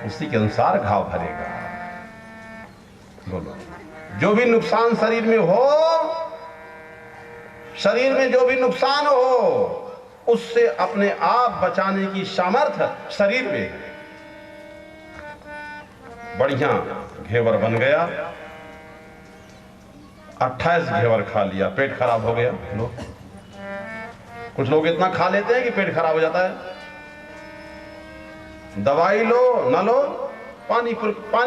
उसी के अनुसार घाव भरेगा। बोलो, जो भी नुकसान शरीर में हो, शरीर में जो भी नुकसान हो, उससे अपने आप बचाने की सामर्थ्य शरीर में है। बढ़िया घेवर बन गया, 28 घेवर खा लिया, पेट खराब हो गया। कुछ लोग इतना खा लेते हैं कि पेट खराब हो जाता है। दवाई लो ना लो, पानी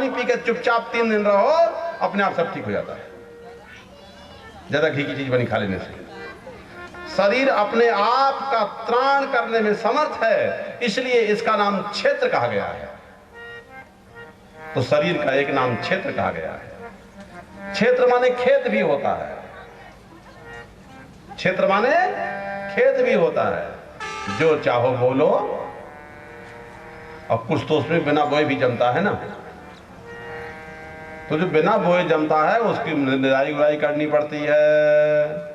पी के चुपचाप 3 दिन रहो, अपने आप सब ठीक हो जाता है, ज्यादा घी की चीज बनी खा लेने से। शरीर अपने आप का त्राण करने में समर्थ है, इसलिए इसका नाम क्षेत्र कहा गया है। तो शरीर का एक नाम क्षेत्र कहा गया है। क्षेत्र माने खेत भी होता है, क्षेत्र माने खेत भी होता है। जो चाहो बोलो, और कुछ तो उसमें बिना बोए भी जमता है ना। तो जो बिना बोए जमता है उसकी निराई गुड़ाई करनी पड़ती है।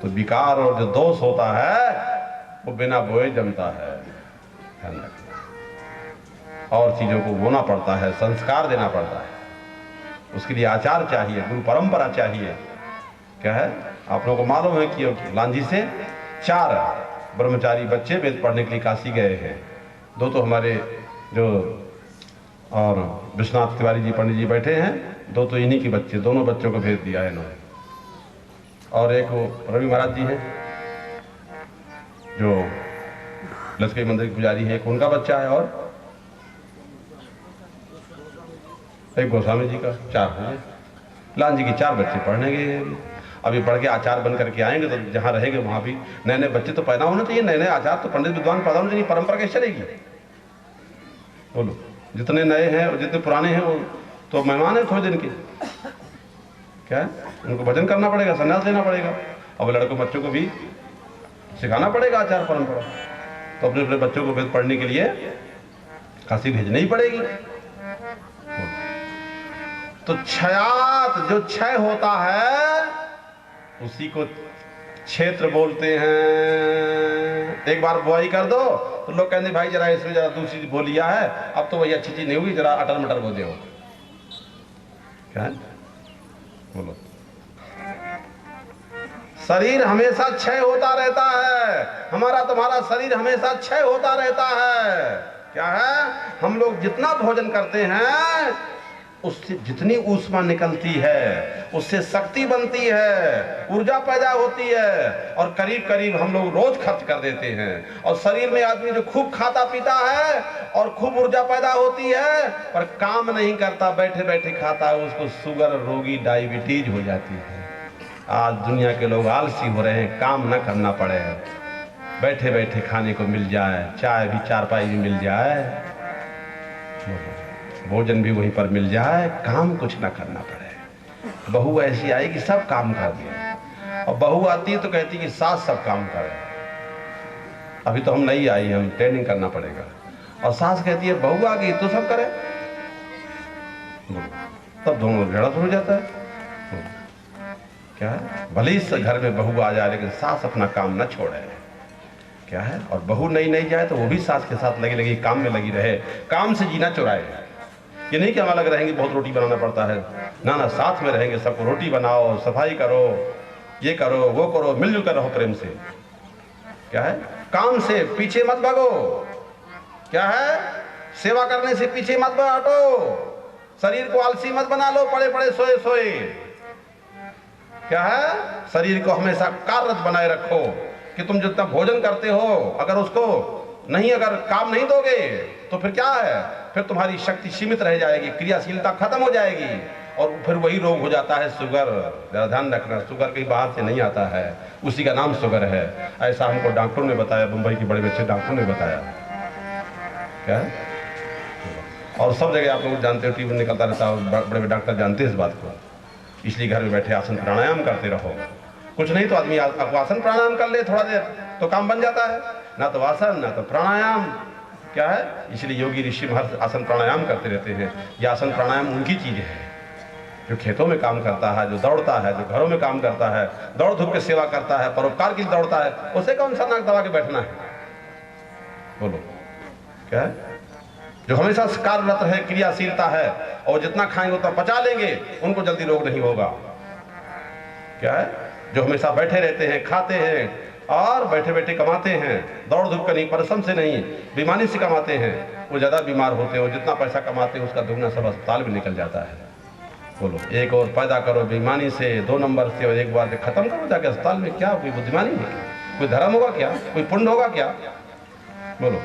तो विकार और जो दोष होता है वो बिना बोए जमता है। ध्यान रखना। और चीजों को बोना पड़ता है, संस्कार देना पड़ता है, उसके लिए आचार चाहिए, गुरु परंपरा चाहिए। क्या है, आप लोगों को मालूम है कि लांजी से 4 ब्रह्मचारी बच्चे वेद पढ़ने के लिए काशी गए हैं। 2 तो हमारे जो और विश्वनाथ तिवारी जी पंडित जी बैठे हैं, 2 तो इन्हीं के बच्चे, दोनों बच्चों को भेज दिया है इन्होंने। और एक वो रवि महाराज जी हैं जो लश्करी मंदिर के पुजारी है, एक उनका बच्चा है, और एक गोस्वामी जी का। 4 है। लाल जी के 4 बच्चे पढ़ने गए। अभी पढ़ के आचार बन करके आएंगे तो जहाँ रहेंगे वहाँ भी नए नए बच्चे तो पैदा होने चाहिए, नए नए आचार तो पंडित विद्वान पैदा होने चाहिए। परंपरा कैसे चलेगी? बोलो, जितने नए हैं और जितने पुराने हैं वो तो मेहमान है थोड़े दिन के। क्या है, उनको भजन करना पड़ेगा, संन्यास लेना पड़ेगा, अब लड़कों बच्चों को भी सिखाना पड़ेगा आचार परंपरा। तो अपने अपने बच्चों को वेद पढ़ने के लिए काशी भेजनी ही पड़ेगी। तो क्षयात, जो क्षय होता है उसी को क्षेत्र बोलते हैं। एक बार बुआई कर दो तो लोग कहते भाई जरा इसमें जरा दूसरी बो लिया है, अब तो वही अच्छी चीज नहीं होगी, जरा अटर मटर बो दो। क्या है? बोलो, शरीर हमेशा क्षय होता रहता है। हमारा तुम्हारा शरीर हमेशा क्षय होता रहता है। क्या है, हम लोग जितना भोजन करते हैं उससे जितनी ऊष्मा निकलती है उससे शक्ति बनती है, ऊर्जा पैदा होती है, और करीब करीब हम लोग रोज खर्च कर देते हैं। और शरीर में आदमी जो खूब खाता पीता है और खूब ऊर्जा पैदा होती है पर काम नहीं करता, बैठे बैठे खाता है, उसको शुगर रोगी डायबिटीज हो जाती है। आज दुनिया के लोग आलसी हो रहे हैं, काम न करना पड़े, बैठे बैठे खाने को मिल जाए, चाय भी चारपाई भी मिल जाए, भोजन भी वहीं पर मिल जाए, काम कुछ ना करना पड़े। बहू ऐसी आई कि सब काम कर दिए, और बहू आती है तो कहती कि सास सब काम करे। अभी तो हम नहीं आई, हम ट्रेनिंग करना पड़ेगा। और सास कहती है बहू आ गई तो सब करे, तब दोनों झगड़ा हो जाता है। क्या है, भले इस घर में बहू आ जाए लेकिन सास अपना काम न छोड़े। क्या है, और बहू नहीं जाए तो वो भी सास के साथ लगी लगी काम में लगी रहे, काम से जीना चुराए। ये नहीं कि हम अलग रहेंगे बहुत रोटी बनाना पड़ता है, ना ना, साथ में रहेंगे, सबको रोटी बनाओ, सफाई करो, ये करो वो करो, मिलजुल कर रहो प्रेम से। क्या है, काम से पीछे मत भागो। क्या है, सेवा करने से पीछे मत हटो, शरीर को आलसी मत बना लो, पड़े पड़े सोए सोए। क्या है, शरीर को हमेशा कार्यरत बनाए रखो कि तुम जितना भोजन करते हो अगर उसको नहीं, अगर काम नहीं दोगे तो फिर क्या है, फिर तुम्हारी शक्ति सीमित रह जाएगी, क्रियाशीलता खत्म हो जाएगी, और फिर वही रोग हो जाता है शुगर। जरा ध्यान रखना, शुगर कहीं बाहर से नहीं आता है, उसी का नाम शुगर है। ऐसा हमको डॉक्टरों ने बताया, मुंबई के बड़े अच्छे डॉक्टरों ने बताया। क्या है, और सब जगह आप लोग जानते हो, टीवी निकलता रहता है, बड़े बड़े डॉक्टर जानते हैं इस बात को। इसलिए घर में बैठे आसन प्राणायाम करते रहो। कुछ नहीं तो आदमी आसन प्राणायाम कर ले थोड़ा देर तो काम बन जाता है, ना तो आसन ना तो प्राणायाम। क्या है, इसलिए योगी ऋषि महर्षि आसन प्राणायाम करते रहते हैं। ये आसन प्राणायाम उनकी चीज है जो खेतों में काम करता है, जो दौड़ता है, जो घरों में काम करता है, दौड़ धूप के सेवा करता है, परोपकार के लिए दौड़ता है, उसे कौन सा नाक दबा के बैठना है? बोलो, क्या है? जो हमेशा कार्यरत है, क्रियाशीलता है, और जितना खाएंगे उतना पचा लेंगे, उनको जल्दी रोग नहीं होगा। क्या है? जो हमेशा बैठे रहते हैं, खाते हैं और बैठे बैठे कमाते हैं, दौड़ धूप का नहीं, परिश्रम से नहीं, बेईमानी से कमाते हैं, वो ज़्यादा बीमार होते हैं। और जितना पैसा कमाते हैं उसका दुगना सब अस्पताल में निकल जाता है। बोलो, एक और पैदा करो बेईमानी से, 2 नंबर से, और एक बार खत्म करो जाके अस्पताल में। क्या कोई बुद्धिमानी है? कोई धर्म होगा क्या? कोई पुण्य होगा क्या? बोलो।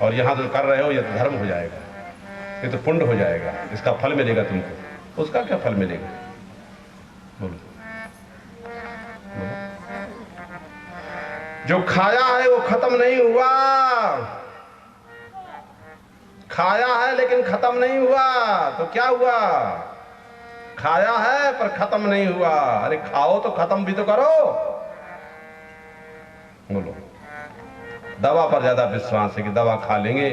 और यहाँ जो कर रहे हो ये तो धर्म हो जाएगा, ये तो पुण्य हो जाएगा, इसका फल मिलेगा तुमको। उसका क्या फल मिलेगा? बोलो। जो खाया है वो खत्म नहीं हुआ, खाया है लेकिन खत्म नहीं हुआ, तो क्या हुआ? खाया है पर खत्म नहीं हुआ। अरे खाओ तो खत्म भी तो करो। बोलो। दवा पर ज्यादा विश्वास है कि दवा खा लेंगे,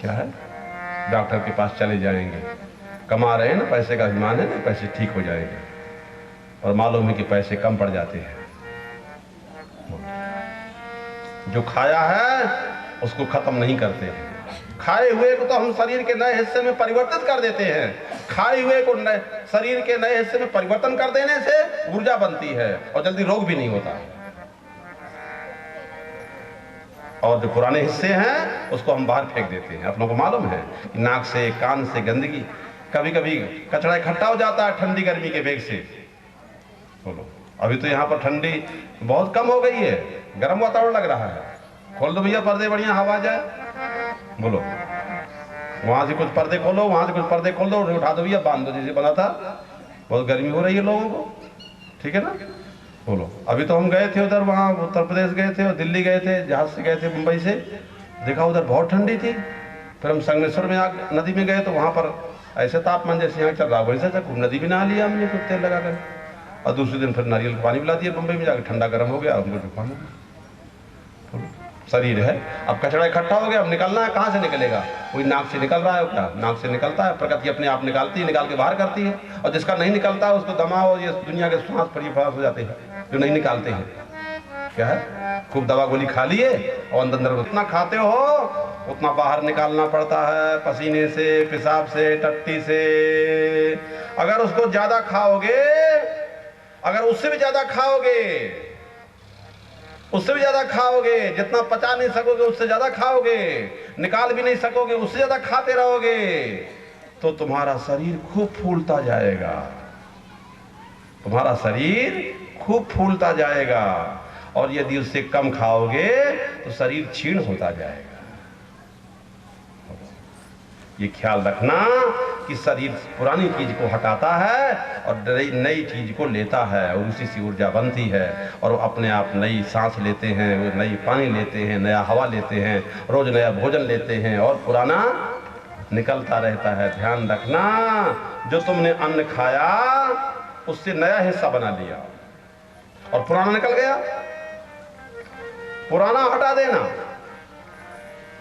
क्या है, डॉक्टर के पास चले जाएंगे, कमा रहे हैं ना, पैसे का अभिमान है ना, पैसे ठीक हो जाएंगे, और मालूम है कि पैसे कम पड़ जाते हैं। जो खाया है उसको खत्म नहीं करते हैं। खाए हुए को तो हम शरीर के नए हिस्से में परिवर्तित कर देते हैं। खाए हुए को शरीर के नए हिस्से में परिवर्तन कर देने से ऊर्जा बनती है और जल्दी रोग भी नहीं होता। और जो पुराने हिस्से हैं उसको हम बाहर फेंक देते हैं। आप लोगों को मालूम है कि नाक से, कान से गंदगी, कभी कभी कचरा इकट्ठा हो जाता है ठंडी गर्मी के वेग से। बोलो, अभी तो यहाँ पर ठंडी बहुत कम हो गई है, गर्म वातावरण लग रहा है। खोल दो भैया पर्दे, बढ़िया हवा जाए। बोलो, वहां से कुछ पर्दे खोलो, वहां से कुछ पर्दे खोल दो, उठा दो भैया, बांध दो जैसे बना था। बहुत गर्मी हो रही है लोगों को, ठीक है ना। बोलो, अभी तो हम गए थे उधर, वहाँ उत्तर प्रदेश गए थे और दिल्ली गए थे, जहाज से गए थे मुंबई से, देखा उधर बहुत ठंडी थी। फिर हम संगमेश्वर में नदी में गए तो वहाँ पर ऐसे तापमान जैसे यहाँ चल रहा, वैसे खूब नदी भी नहा लिया हमने, कुछ तेल लगा कर, और दूसरे दिन फिर नारियल का पानी पिला दिया मुंबई में जाकर, ठंडा गर्म हो गया, हमको जुकाम हो गया। शरीर है, अब कचरा इकट्ठा हो गया, अब निकलना है, कहाँ से निकलेगा? कोई नाक से निकल रहा है क्या? नाक से निकलता है, प्रकृति अपने आप निकालती है, निकाल के बाहर करती है। और जिसका नहीं निकलता है उसको दमा और ये दुनिया के सांस पर फांस हो जाते हैं जो नहीं निकालते हैं। क्या है? खूब दवा गोली खा लिए और अंदर अंदर उतना खाते हो उतना बाहर निकालना पड़ता है, पसीने से, पेशाब से, टट्टी से। अगर उसको ज्यादा खाओगे, अगर उससे भी ज्यादा खाओगे, उससे भी ज्यादा खाओगे, जितना पचा नहीं सकोगे उससे ज्यादा खाओगे, निकाल भी नहीं सकोगे, उससे ज्यादा खाते रहोगे, तो तुम्हारा शरीर खूब फूलता जाएगा, तुम्हारा शरीर खूब फूलता जाएगा। और यदि उससे कम खाओगे तो शरीर क्षीण होता जाएगा। ये ख्याल रखना कि शरीर पुरानी चीज को हटाता है और नई चीज को लेता है, और उसी से ऊर्जा बनती है, और अपने आप नई सांस लेते हैं, नई पानी लेते हैं, नया हवा लेते हैं, रोज नया भोजन लेते हैं, और पुराना निकलता रहता है। ध्यान रखना, जो तुमने अन्न खाया उससे नया हिस्सा बना लिया और पुराना निकल गया, पुराना हटा देना।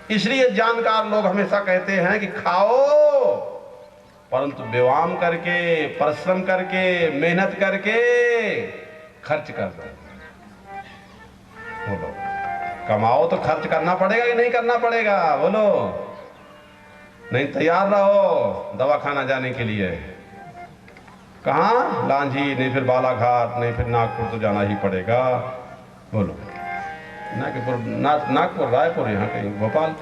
इसलिए जानकार लोग हमेशा कहते हैं कि खाओ, परंतु व्यायाम करके, परिश्रम करके, मेहनत करके खर्च कर दो। बोलो, कमाओ तो खर्च करना पड़ेगा कि नहीं करना पड़ेगा? बोलो, नहीं तैयार रहो दवा खाना जाने के लिए। कहाँ? लांझी, नहीं फिर बालाघाट, नहीं फिर नागपुर तो जाना ही पड़ेगा। बोलो, नागपुर, रायपुर, यहाँ कहीं भोपाल,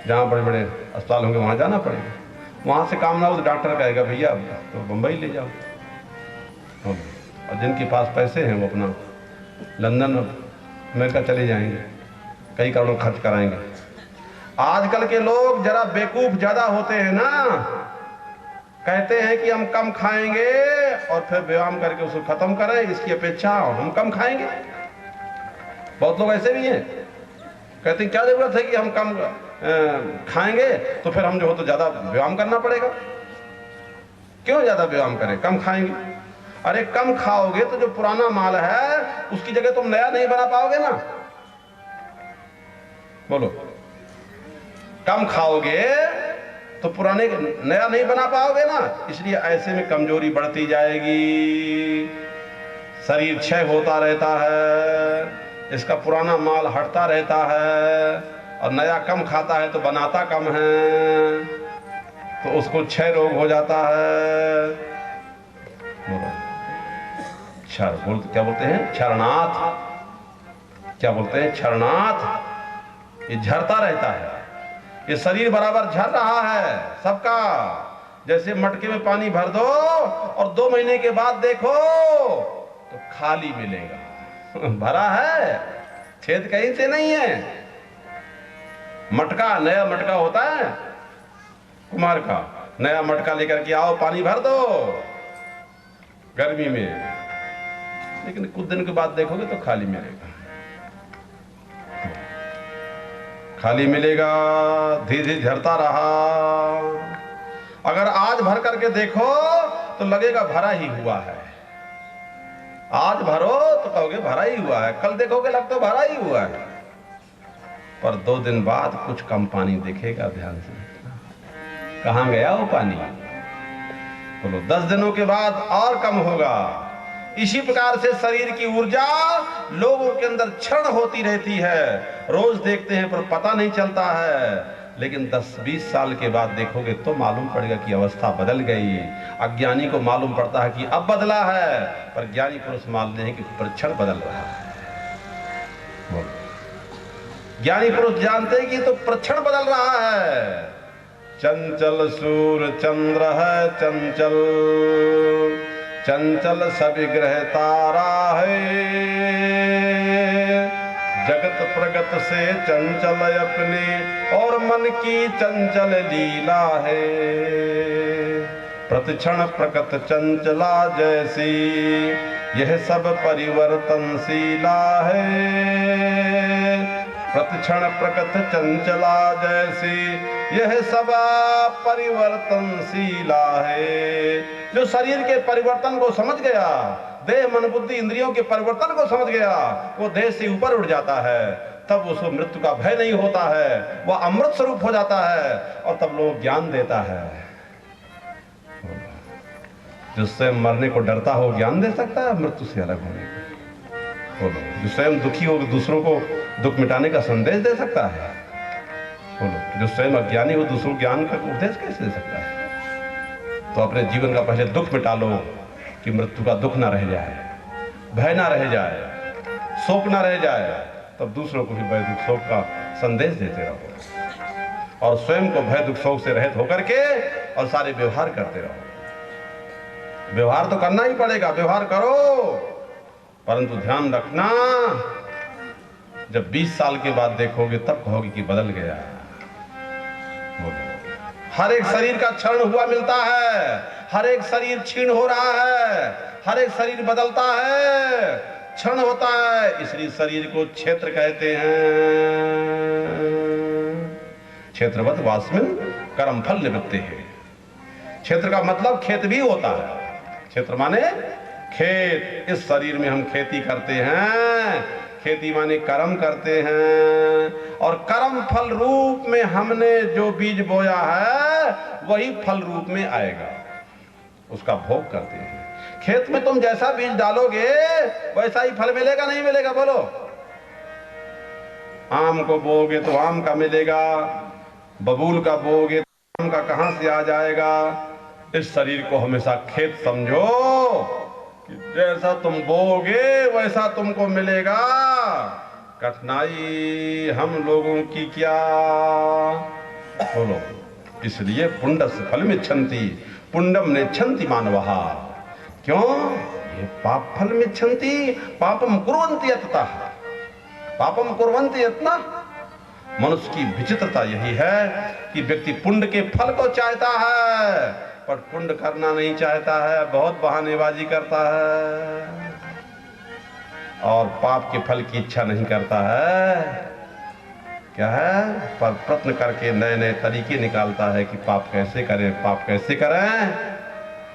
जहाँ बड़े बड़े अस्पताल होंगे वहाँ जाना पड़ेगा। वहाँ से काम ना हो तो डॉक्टर कहेगा भैया तो बम्बई ले जाओ। और जिनके पास पैसे हैं वो अपना लंदन, अमेरिका चले जाएंगे, कई करोड़ खर्च कराएंगे। आजकल के लोग जरा बेवकूफ ज्यादा होते हैं ना, कहते हैं कि हम कम खाएंगे और फिर व्यायाम करके उसको खत्म करें, इसकी अपेक्षा हम कम खाएंगे। बहुत लोग ऐसे भी हैं, कहते हैं क्या जरूरत है कि हम कम खाएंगे तो फिर हम जो हो तो ज्यादा व्यायाम करना पड़ेगा। क्यों ज्यादा व्यायाम करें, कम खाएंगे? अरे कम खाओगे तो जो पुराना माल है उसकी जगह तुम नया नहीं बना पाओगे ना। बोलो, कम खाओगे तो पुराने नया नहीं बना पाओगे ना। इसलिए ऐसे में कमजोरी बढ़ती जाएगी, शरीर क्षय होता रहता है, इसका पुराना माल हटता रहता है, और नया कम खाता है तो बनाता कम है, तो उसको क्षय रोग हो जाता है। बोलो क्षर क्या बोलते हैं? क्षरणाथ। क्या बोलते हैं? क्षरणाथ। ये झरता रहता है, ये शरीर बराबर झर रहा है सबका। जैसे मटके में पानी भर दो और 2 महीने के बाद देखो तो खाली मिलेगा। भरा है, छेद कहीं से नहीं है। मटका, नया मटका होता है कुम्हार का, नया मटका लेकर के आओ, पानी भर दो गर्मी में, लेकिन कुछ दिन के बाद देखोगे तो खाली मिलेगा। खाली मिलेगा, धीरे धीरे झरता रहा। अगर आज भर करके देखो तो लगेगा भरा ही हुआ है। आज भरो तो कहोगे भरा ही हुआ है, कल देखोगे लगता भरा ही हुआ है, पर 2 दिन बाद कुछ कम पानी दिखेगा। ध्यान से, कहां गया वो पानी? बोलो 10 दिनों के बाद और कम होगा। इसी प्रकार से शरीर की ऊर्जा लोगों के अंदर क्षरण होती रहती है। रोज देखते हैं पर पता नहीं चलता है, लेकिन 10-20 साल के बाद देखोगे तो मालूम पड़ेगा कि अवस्था बदल गई। अज्ञानी को मालूम पड़ता है कि अब बदला है, पर ज्ञानी पुरुष मानते हैं कि प्रतिक्षण बदल रहा है। ज्ञानी पुरुष जानते हैं कि तो प्रतिक्षण बदल रहा है। चंचल सूर्य चंद्र है चंचल, चंचल सविग्रह तारा है। जगत प्रगत से चंचल अपने और मन की चंचल लीला है। प्रतिक्षण प्रकट चंचला जैसी यह सब परिवर्तनशीला है। प्रतिक्षण प्रकट चंचला जैसी यह सब परिवर्तनशीला है। जो शरीर के परिवर्तन को समझ गया, देह मन बुद्धि इंद्रियों के परिवर्तन को समझ गया, वो देह से ऊपर उठ जाता है। तब उसको मृत्यु का भय नहीं होता है, वह अमृत स्वरूप हो जाता है, और तब लोग ज्ञान देता है। जिससे मरने को डरता हो ज्ञान दे सकता है मृत्यु से अलग होने को? बोलो, जो स्वयं दुखी हो दूसरों को दुख मिटाने का संदेश दे सकता है? बोलो, जो स्वयं अज्ञानी हो दूसरों ज्ञान का उपदेश कैसे दे सकता है? तो अपने जीवन का पहले दुख मिटा लो कि मृत्यु का दुख ना रह जाए, भय ना रह जाए, शोक ना रह जाए, तब दूसरों को भी भय दुख शोक का संदेश देते रहो, और स्वयं को भय दुख शोक से रहित होकर के और सारे व्यवहार करते रहो। व्यवहार तो करना ही पड़ेगा, व्यवहार करो, परंतु ध्यान रखना, जब 20 साल के बाद देखोगे तब कहोगे कि बदल गया। हर एक शरीर का क्षरण हुआ मिलता है, हर एक शरीर क्षीण हो रहा है, हर एक शरीर बदलता है, क्षण होता है। इसलिए शरीर को क्षेत्र कहते हैं। क्षेत्रवत वास्मिन कर्म फल निवृत्ति है। क्षेत्र का मतलब खेत भी होता है। क्षेत्र माने खेत। इस शरीर में हम खेती करते हैं, खेती माने कर्म करते हैं, और कर्म फल रूप में हमने जो बीज बोया है वही फल रूप में आएगा, उसका भोग करते हैं। खेत में तुम जैसा बीज डालोगे वैसा ही फल मिलेगा, नहीं मिलेगा? बोलो, आम को बोओगे तो आम का मिलेगा, बबूल का बोओगे तो आम का कहां से आ जाएगा? इस शरीर को हमेशा खेत समझो कि जैसा तुम बोओगे वैसा तुमको मिलेगा। कठिनाई हम लोगों की क्या? बोलो, इसलिए पुण्डस्य फलमिच्छन्ति पुण्डम नेच्छन्ति मानवः। क्यों? ये पाप फलमिच्छन्ति पापम कुर्वन्ति यततः। पापम कुर्वन्ति यत्नः। मनुष्य की विचित्रता यही है कि व्यक्ति पुण्य के फल को चाहता है, पर पुण्य करना नहीं चाहता है, बहुत बहानेबाजी करता है, और पाप के फल की इच्छा नहीं करता है। क्या है? पर प्रयत्न करके नए नए तरीके निकालता है कि पाप कैसे करें, पाप कैसे करें।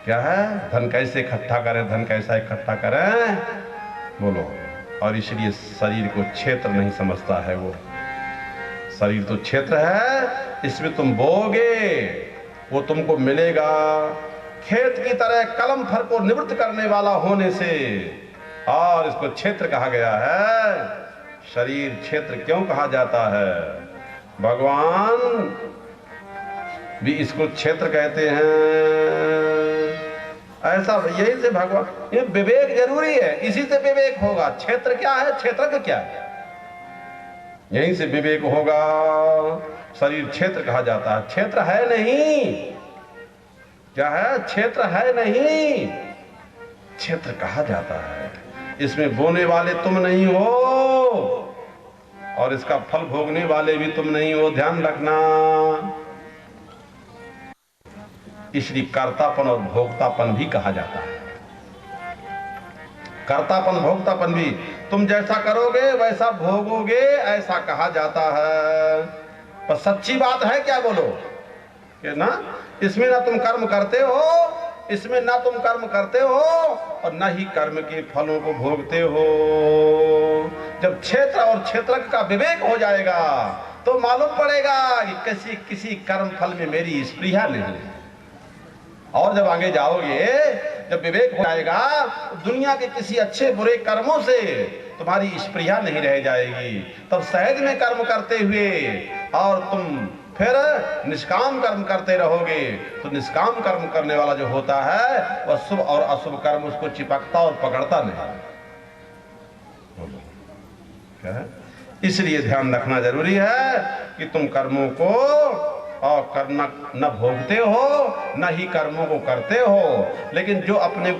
क्या है? धन कैसे इकट्ठा करें, धन कैसा इकट्ठा करें। बोलो, और इसलिए शरीर को क्षेत्र नहीं समझता है। वो शरीर तो क्षेत्र है, इसमें तुम बोओगे वो तुमको मिलेगा। खेत की तरह कलम फल को निवृत्त करने वाला होने से, और इसको क्षेत्र कहा गया है। शरीर क्षेत्र क्यों कहा जाता है? भगवान भी इसको क्षेत्र कहते हैं। ऐसा यही से भगवान, ये विवेक जरूरी है, इसी से विवेक होगा। क्षेत्र क्या है, क्षेत्रज्ञ क्या है, यहीं से विवेक होगा। शरीर क्षेत्र कहा जाता है, क्षेत्र है नहीं। क्या है, क्षेत्र है नहीं, क्षेत्र कहा जाता है। इसमें बोने वाले तुम नहीं हो और इसका फल भोगने वाले भी तुम नहीं हो, ध्यान रखना। इसलिए कर्तापन और भोक्तापन भी कहा जाता है। कर्तापन भोक्तापन भी, तुम जैसा करोगे वैसा भोगोगे, ऐसा कहा जाता है। पर सच्ची बात है क्या, बोलो कि ना, इसमें ना तुम कर्म करते हो, इसमें ना तुम कर्म करते हो और ना ही कर्म के फलों को भोगते हो। जब क्षेत्र और क्षेत्रज्ञ का विवेक हो जाएगा तो मालूम पड़ेगा कि किसी कर्म फल में मेरी स्पृहा नहीं। और जब आगे जाओगे, जब विवेक हो जाएगा, दुनिया के किसी अच्छे बुरे कर्मों से तुम्हारी स्पृहा नहीं रह जाएगी। तब सहज में कर्म करते हुए और तुम फिर निष्काम कर्म करते रहोगे, तो निष्काम कर्म करने वाला जो होता है वह शुभ और अशुभ कर्म उसको चिपकता और पकड़ता नहीं। क्या है? इसलिए ध्यान रखना जरूरी है कि तुम कर्मों को और करना न भोगते हो न ही कर्मों को करते हो। लेकिन जो अपने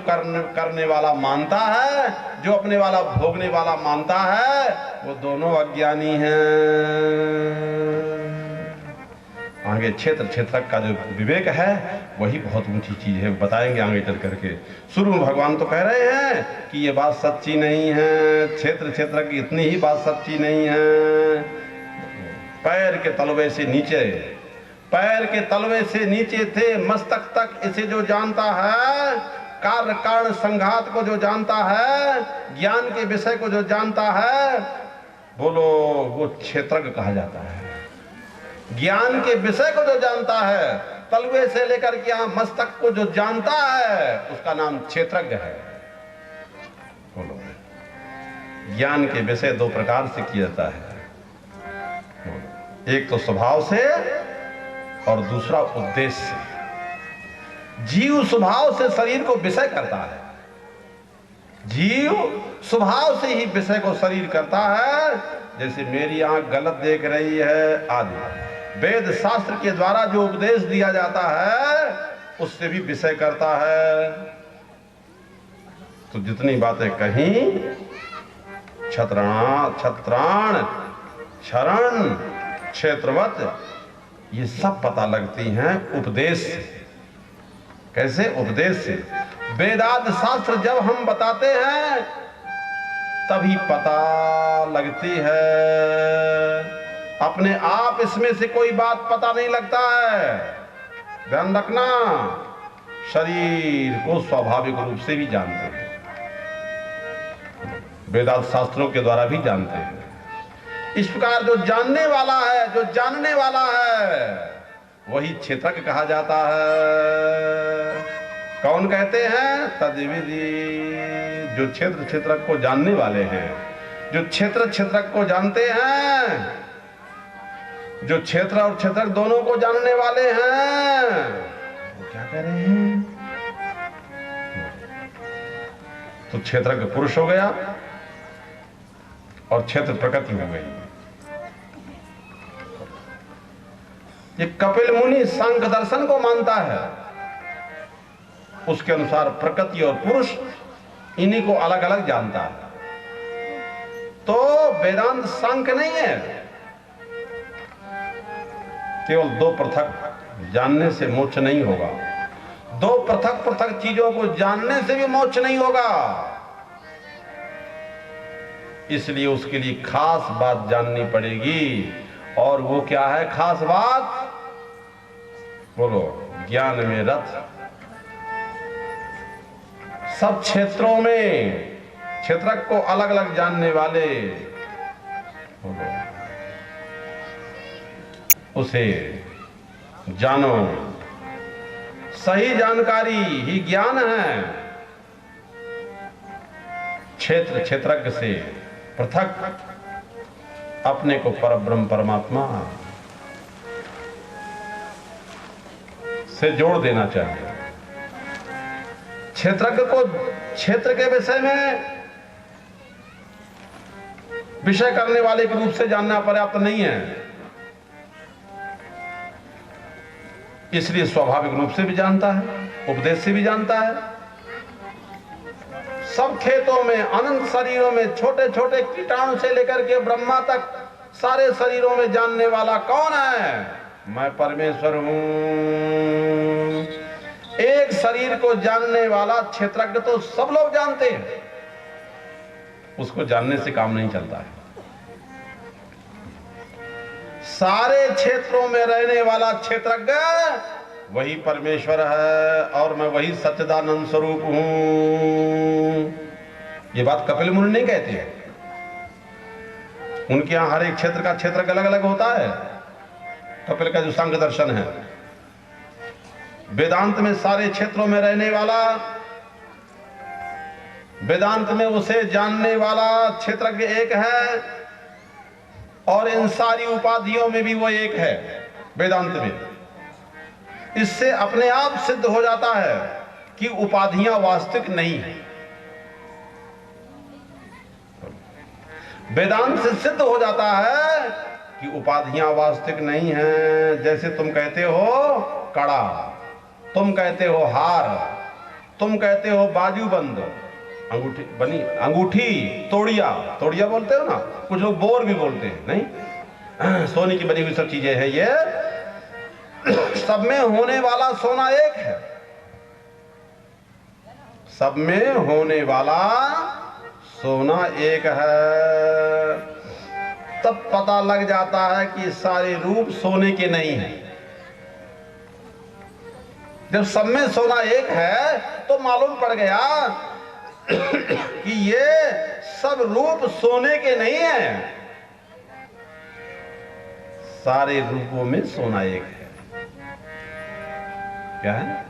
करने वाला मानता है, जो अपने वाला भोगने वाला मानता है, वो दोनों अज्ञानी हैं। आगे क्षेत्र क्षेत्रज्ञ का जो विवेक है वही बहुत ऊंची चीज है, बताएंगे आगे चल करके। शुरू में भगवान तो कह रहे हैं कि ये बात सच्ची नहीं है, क्षेत्र क्षेत्रज्ञ की इतनी ही बात सच्ची नहीं है। पैर के तलवे से नीचे, पैर के तलवे से नीचे थे मस्तक तक, इसे जो जानता है, कार्य कारण संघात को जो जानता है, ज्ञान के विषय को जो जानता है, बोलो वो क्षेत्रज्ञ कहा जाता है। ज्ञान के विषय को जो जानता है, तलवे से लेकर के यहां मस्तक को जो जानता है, उसका नाम क्षेत्रज्ञ है। बोलो, ज्ञान के विषय दो प्रकार से किया जाता है, एक तो स्वभाव से और दूसरा उद्देश्य से। जीव स्वभाव से शरीर को विषय करता है, जीव स्वभाव से ही विषय को शरीर करता है। जैसे मेरी आंख गलत देख रही है आदि, वेद शास्त्र के द्वारा जो उपदेश दिया जाता है उससे भी विषय करता है। तो जितनी बातें कहीं, छत्राण शरण क्षेत्रवत, ये सब पता लगती हैं उपदेश से। कैसे? उपदेश से। वेदांत शास्त्र जब हम बताते हैं तभी पता लगती है, अपने आप इसमें से कोई बात पता नहीं लगता है। ध्यान रखना, शरीर को स्वाभाविक रूप से भी जानते हैं, वेदांत शास्त्रों के द्वारा भी जानते हैं। इस प्रकार जो जानने वाला है, जो जानने वाला है, वही क्षेत्रज्ञ कहा जाता है। कौन कहते हैं? तद्विधि, जो क्षेत्र क्षेत्रज्ञ को जानने वाले हैं, जो क्षेत्र क्षेत्रज्ञ को जानते हैं, जो क्षेत्र और क्षेत्रज्ञ दोनों को जानने वाले हैं, वो क्या कह रहे हैं? तो क्षेत्रज्ञ पुरुष हो गया और क्षेत्र प्रकृति हो गई। ये कपिल मुनि सांख्य दर्शन को मानता है, उसके अनुसार प्रकृति और पुरुष इन्हीं को अलग अलग जानता है। तो वेदांत सांख्य नहीं है, केवल दो पृथक जानने से मोक्ष नहीं होगा, दो पृथक पृथक चीजों को जानने से भी मोक्ष नहीं होगा। इसलिए उसके लिए खास बात जाननी पड़ेगी। और वो क्या है खास बात? बोलो, ज्ञान में रथ। सब क्षेत्रों में क्षेत्रज्ञ को अलग अलग जानने वाले, बोलो, उसे जानो। सही जानकारी ही ज्ञान है। क्षेत्र क्षेत्रज्ञ से पृथक अपने को परब्रह्म परमात्मा से जोड़ देना चाहिए। क्षेत्रज्ञ को क्षेत्र के विषय में विषय करने वाले के रूप से जानना पर्याप्त नहीं है, इसलिए स्वाभाविक रूप से भी जानता है, उपदेश से भी जानता है। सब खेतों में, अनंत शरीरों में, छोटे छोटे कीटाणु से लेकर के ब्रह्मा तक सारे शरीरों में जानने वाला कौन है? मैं परमेश्वर हूं। एक शरीर को जानने वाला क्षेत्रज्ञ तो सब लोग जानते हैं, उसको जानने से काम नहीं चलता है। सारे क्षेत्रों में रहने वाला क्षेत्रज्ञ वही परमेश्वर है और मैं वही सच्चिदानंद स्वरूप हूं। ये बात कपिल मुनि नहीं कहते हैं, उनके यहां हर एक क्षेत्र का क्षेत्रज्ञ अलग अलग होता है। कपिल का जो सांख्य दर्शन है, वेदांत में सारे क्षेत्रों में रहने वाला, वेदांत में उसे जानने वाला क्षेत्रज्ञ एक है और इन सारी उपाधियों में भी वो एक है वेदांत में। इससे अपने आप सिद्ध हो जाता है कि उपाधियां वास्तविक नहीं है। वेदांत से सिद्ध हो जाता है कि उपाधियां वास्तविक नहीं हैं। जैसे तुम कहते हो कड़ा, तुम कहते हो हार, तुम कहते हो बाजूबंद, अंगूठी बनी, अंगूठी, तोड़िया, तोड़िया बोलते हो ना, कुछ लोग बोर भी बोलते हैं, नहीं, सोने की बनी हुई सब चीजें हैं ये। सब में होने वाला सोना एक है, सब में होने वाला सोना एक है। तब पता लग जाता है कि सारे रूप सोने के नहीं हैं। जब सब में सोना एक है तो मालूम पड़ गया कि ये सब रूप सोने के नहीं है, सारे रूपों में सोना एक है। क्या है?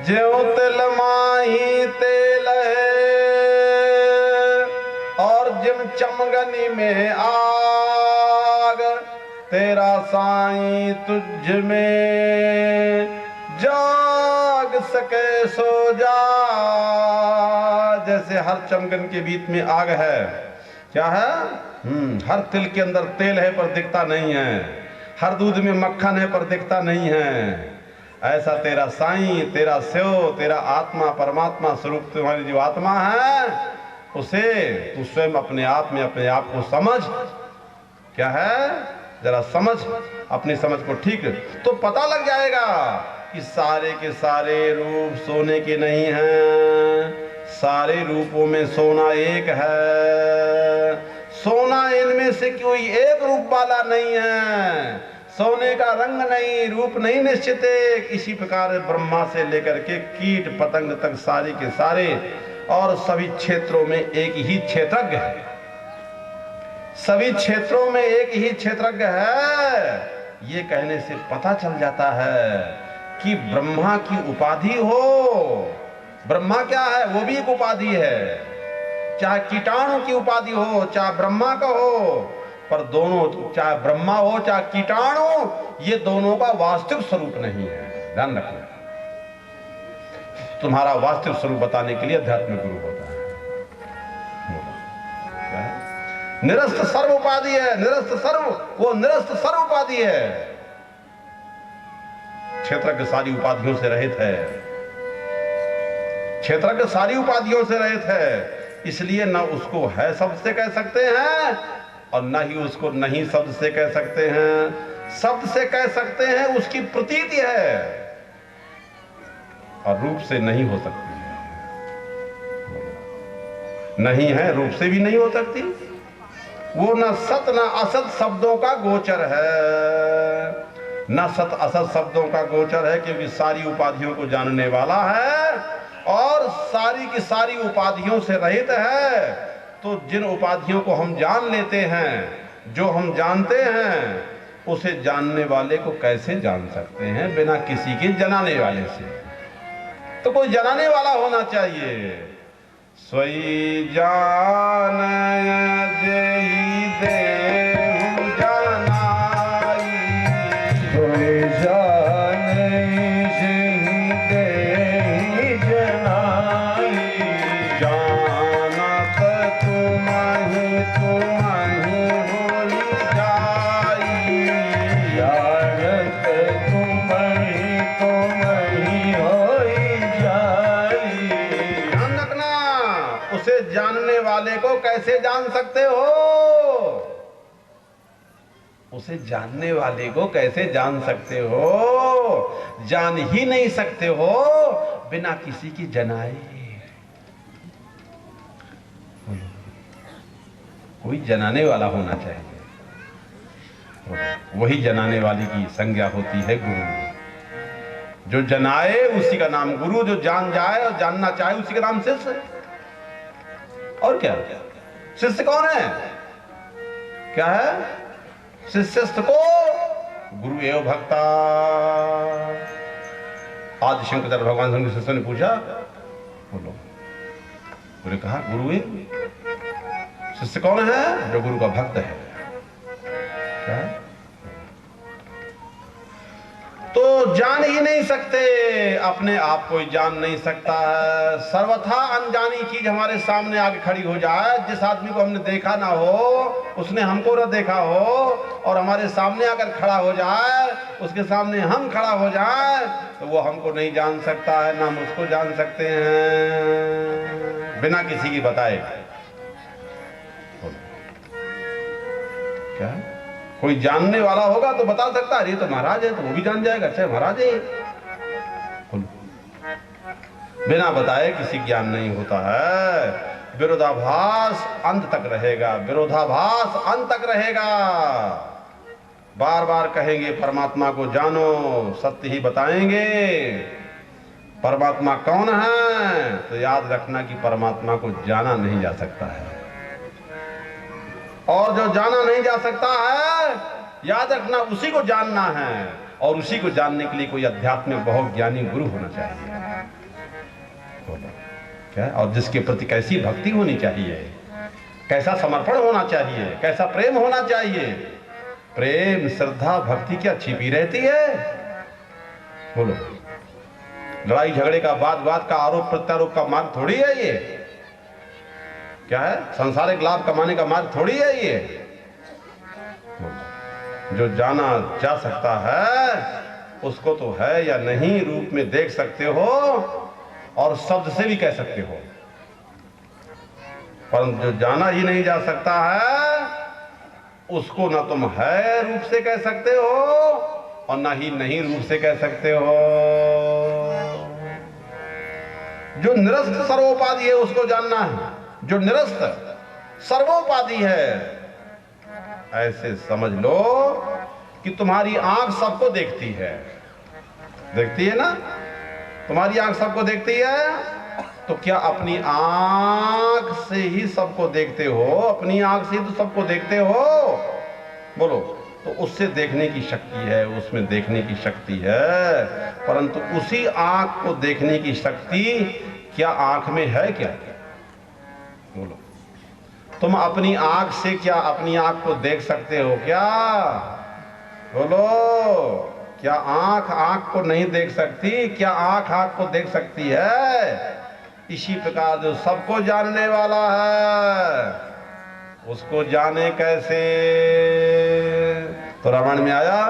ज्यों तिल माही तेल है और जिम चमगनी में आग, तेरा साईं तुझ में जाग सके सो जा। जैसे हर चमगन के बीच में आग है, क्या है? हर तिल के अंदर तेल है पर दिखता नहीं है, हर दूध में मक्खन है पर दिखता नहीं है। ऐसा तेरा साईं, तेरा शिव, तेरा आत्मा, परमात्मा स्वरूप तुम्हारी जो आत्मा है, उसे तू स्वयं अपने आप में अपने आप को समझ। क्या है? जरा समझ, अपनी समझ को ठीक, तो पता लग जाएगा कि सारे के सारे रूप सोने के नहीं हैं, सारे रूपों में सोना एक है। सोना इनमें से कोई एक रूप वाला नहीं है, सोने का रंग नहीं, रूप नहीं निश्चित एक। इसी प्रकार ब्रह्मा से लेकर के कीट पतंग तक सारे के सारे और सभी क्षेत्रों में एक ही क्षेत्रज्ञ है, सभी क्षेत्रों में एक ही क्षेत्रज्ञ है। ये कहने से पता चल जाता है कि ब्रह्मा की उपाधि हो, ब्रह्मा क्या है? वो भी एक उपाधि है। चाहे कीटाणु की उपाधि हो, चाहे ब्रह्मा का हो, पर दोनों, चाहे ब्रह्मा हो चाहे कीटाणु, ये दोनों का वास्तविक स्वरूप नहीं है। ध्यान रखना, तुम्हारा वास्तविक स्वरूप बताने के लिए अध्यात्म गुरु होता है। निरस्त सर्व उपाधि है, निरस्त सर्व, वो निरस्त सर्व उपाधि है। क्षेत्रज्ञ सारी उपाधियों से रहित है, क्षेत्रज्ञ सारी उपाधियों से रहित है। इसलिए न उसको है शब्द से कह सकते हैं और न ही उसको नहीं शब्द से कह सकते हैं। शब्द से कह सकते हैं, उसकी प्रतीति है, और रूप से नहीं हो सकती है। नहीं है, रूप से भी नहीं हो सकती। वो न सत न असत शब्दों का गोचर है, न सत असत शब्दों का गोचर है, क्योंकि सारी उपाधियों को जानने वाला है और सारी की सारी उपाधियों से रहित है। तो जिन उपाधियों को हम जान लेते हैं, जो हम जानते हैं, उसे जानने वाले को कैसे जान सकते हैं बिना किसी के जनाने वाले से? तो कोई जनाने वाला होना चाहिए। सोई जान जेहि देहु जानाई, सोई जान कैसे जान सकते हो? उसे जानने वाले को कैसे जान सकते हो? जान ही नहीं सकते हो बिना किसी की जनाए। कोई जनाने वाला होना चाहिए, वही जनाने वाली की संज्ञा होती है गुरु। जो जनाए उसी का नाम गुरु, जो जान जाए और जानना चाहे उसी का नाम शिष्य। और क्या? शिष्य कौन है? क्या है? शिष्यस्थ को गुरु एवं भक्ता। आदि शंकराचार्य भगवान के शिष्य ने पूछा, बोलो, बोले कहा गुरु शिष्य कौन है? जो गुरु का भक्त है। क्या है? तो जान ही नहीं सकते, अपने आप कोई जान नहीं सकता है। सर्वथा अनजानी चीज हमारे सामने आके खड़ी हो जाए, जिस आदमी को हमने देखा ना हो, उसने हमको न देखा हो, और हमारे सामने आकर खड़ा हो जाए, उसके सामने हम खड़ा हो जाए, तो वो हमको नहीं जान सकता है, ना हम उसको जान सकते हैं बिना किसी की बताए। क्या? कोई जानने वाला होगा तो बता सकता है, ये तो महाराज है, तो वो भी जान जाएगा, अच्छा महाराज है। बिना बताए किसी ज्ञान नहीं होता है। विरोधाभास अंत तक रहेगा, विरोधाभास अंत तक रहेगा। बार बार कहेंगे परमात्मा को जानो, सत्य ही बताएंगे। परमात्मा कौन है? तो याद रखना कि परमात्मा को जाना नहीं जा सकता है, और जो जाना नहीं जा सकता है, याद रखना उसी को जानना है, और उसी को जानने के लिए कोई अध्यात्मिक बहुत ज्ञानी गुरु होना चाहिए। क्या? और जिसके प्रति कैसी भक्ति होनी चाहिए, कैसा समर्पण होना चाहिए, कैसा प्रेम होना चाहिए। प्रेम श्रद्धा भक्ति क्या छिपी रहती है? बोलो, लड़ाई झगड़े का वाद का आरोप प्रत्यारोप का मार्ग थोड़ी है ये। क्या है? सांसारिक लाभ कमाने का मार्ग थोड़ी है ये। जो जाना जा सकता है उसको तो है या नहीं रूप में देख सकते हो, और शब्द से भी कह सकते हो, परंतु जो जाना ही नहीं जा सकता है उसको ना तुम है रूप से कह सकते हो, और ना ही नहीं रूप से कह सकते हो। जो निरस्त सर्वोपाधि है उसको जानना है, जो निरस्त सर्वोपाधि है। ऐसे समझ लो कि तुम्हारी आंख सबको देखती है, देखती है ना? तुम्हारी आंख सबको देखती है, तो क्या अपनी आंख से ही सबको देखते हो? अपनी आंख से ही तो सबको देखते हो। बोलो, तो उससे देखने की शक्ति है, उसमें देखने की शक्ति है, परंतु उसी आंख को देखने की शक्ति क्या आंख में है क्या? बोलो, तुम अपनी आंख से क्या अपनी आंख को देख सकते हो क्या? बोलो, क्या आंख आंख को नहीं देख सकती? क्या आंख आंख को देख सकती है? इसी प्रकार जो सबको जानने वाला है उसको जाने कैसे? तो रामायण में आया,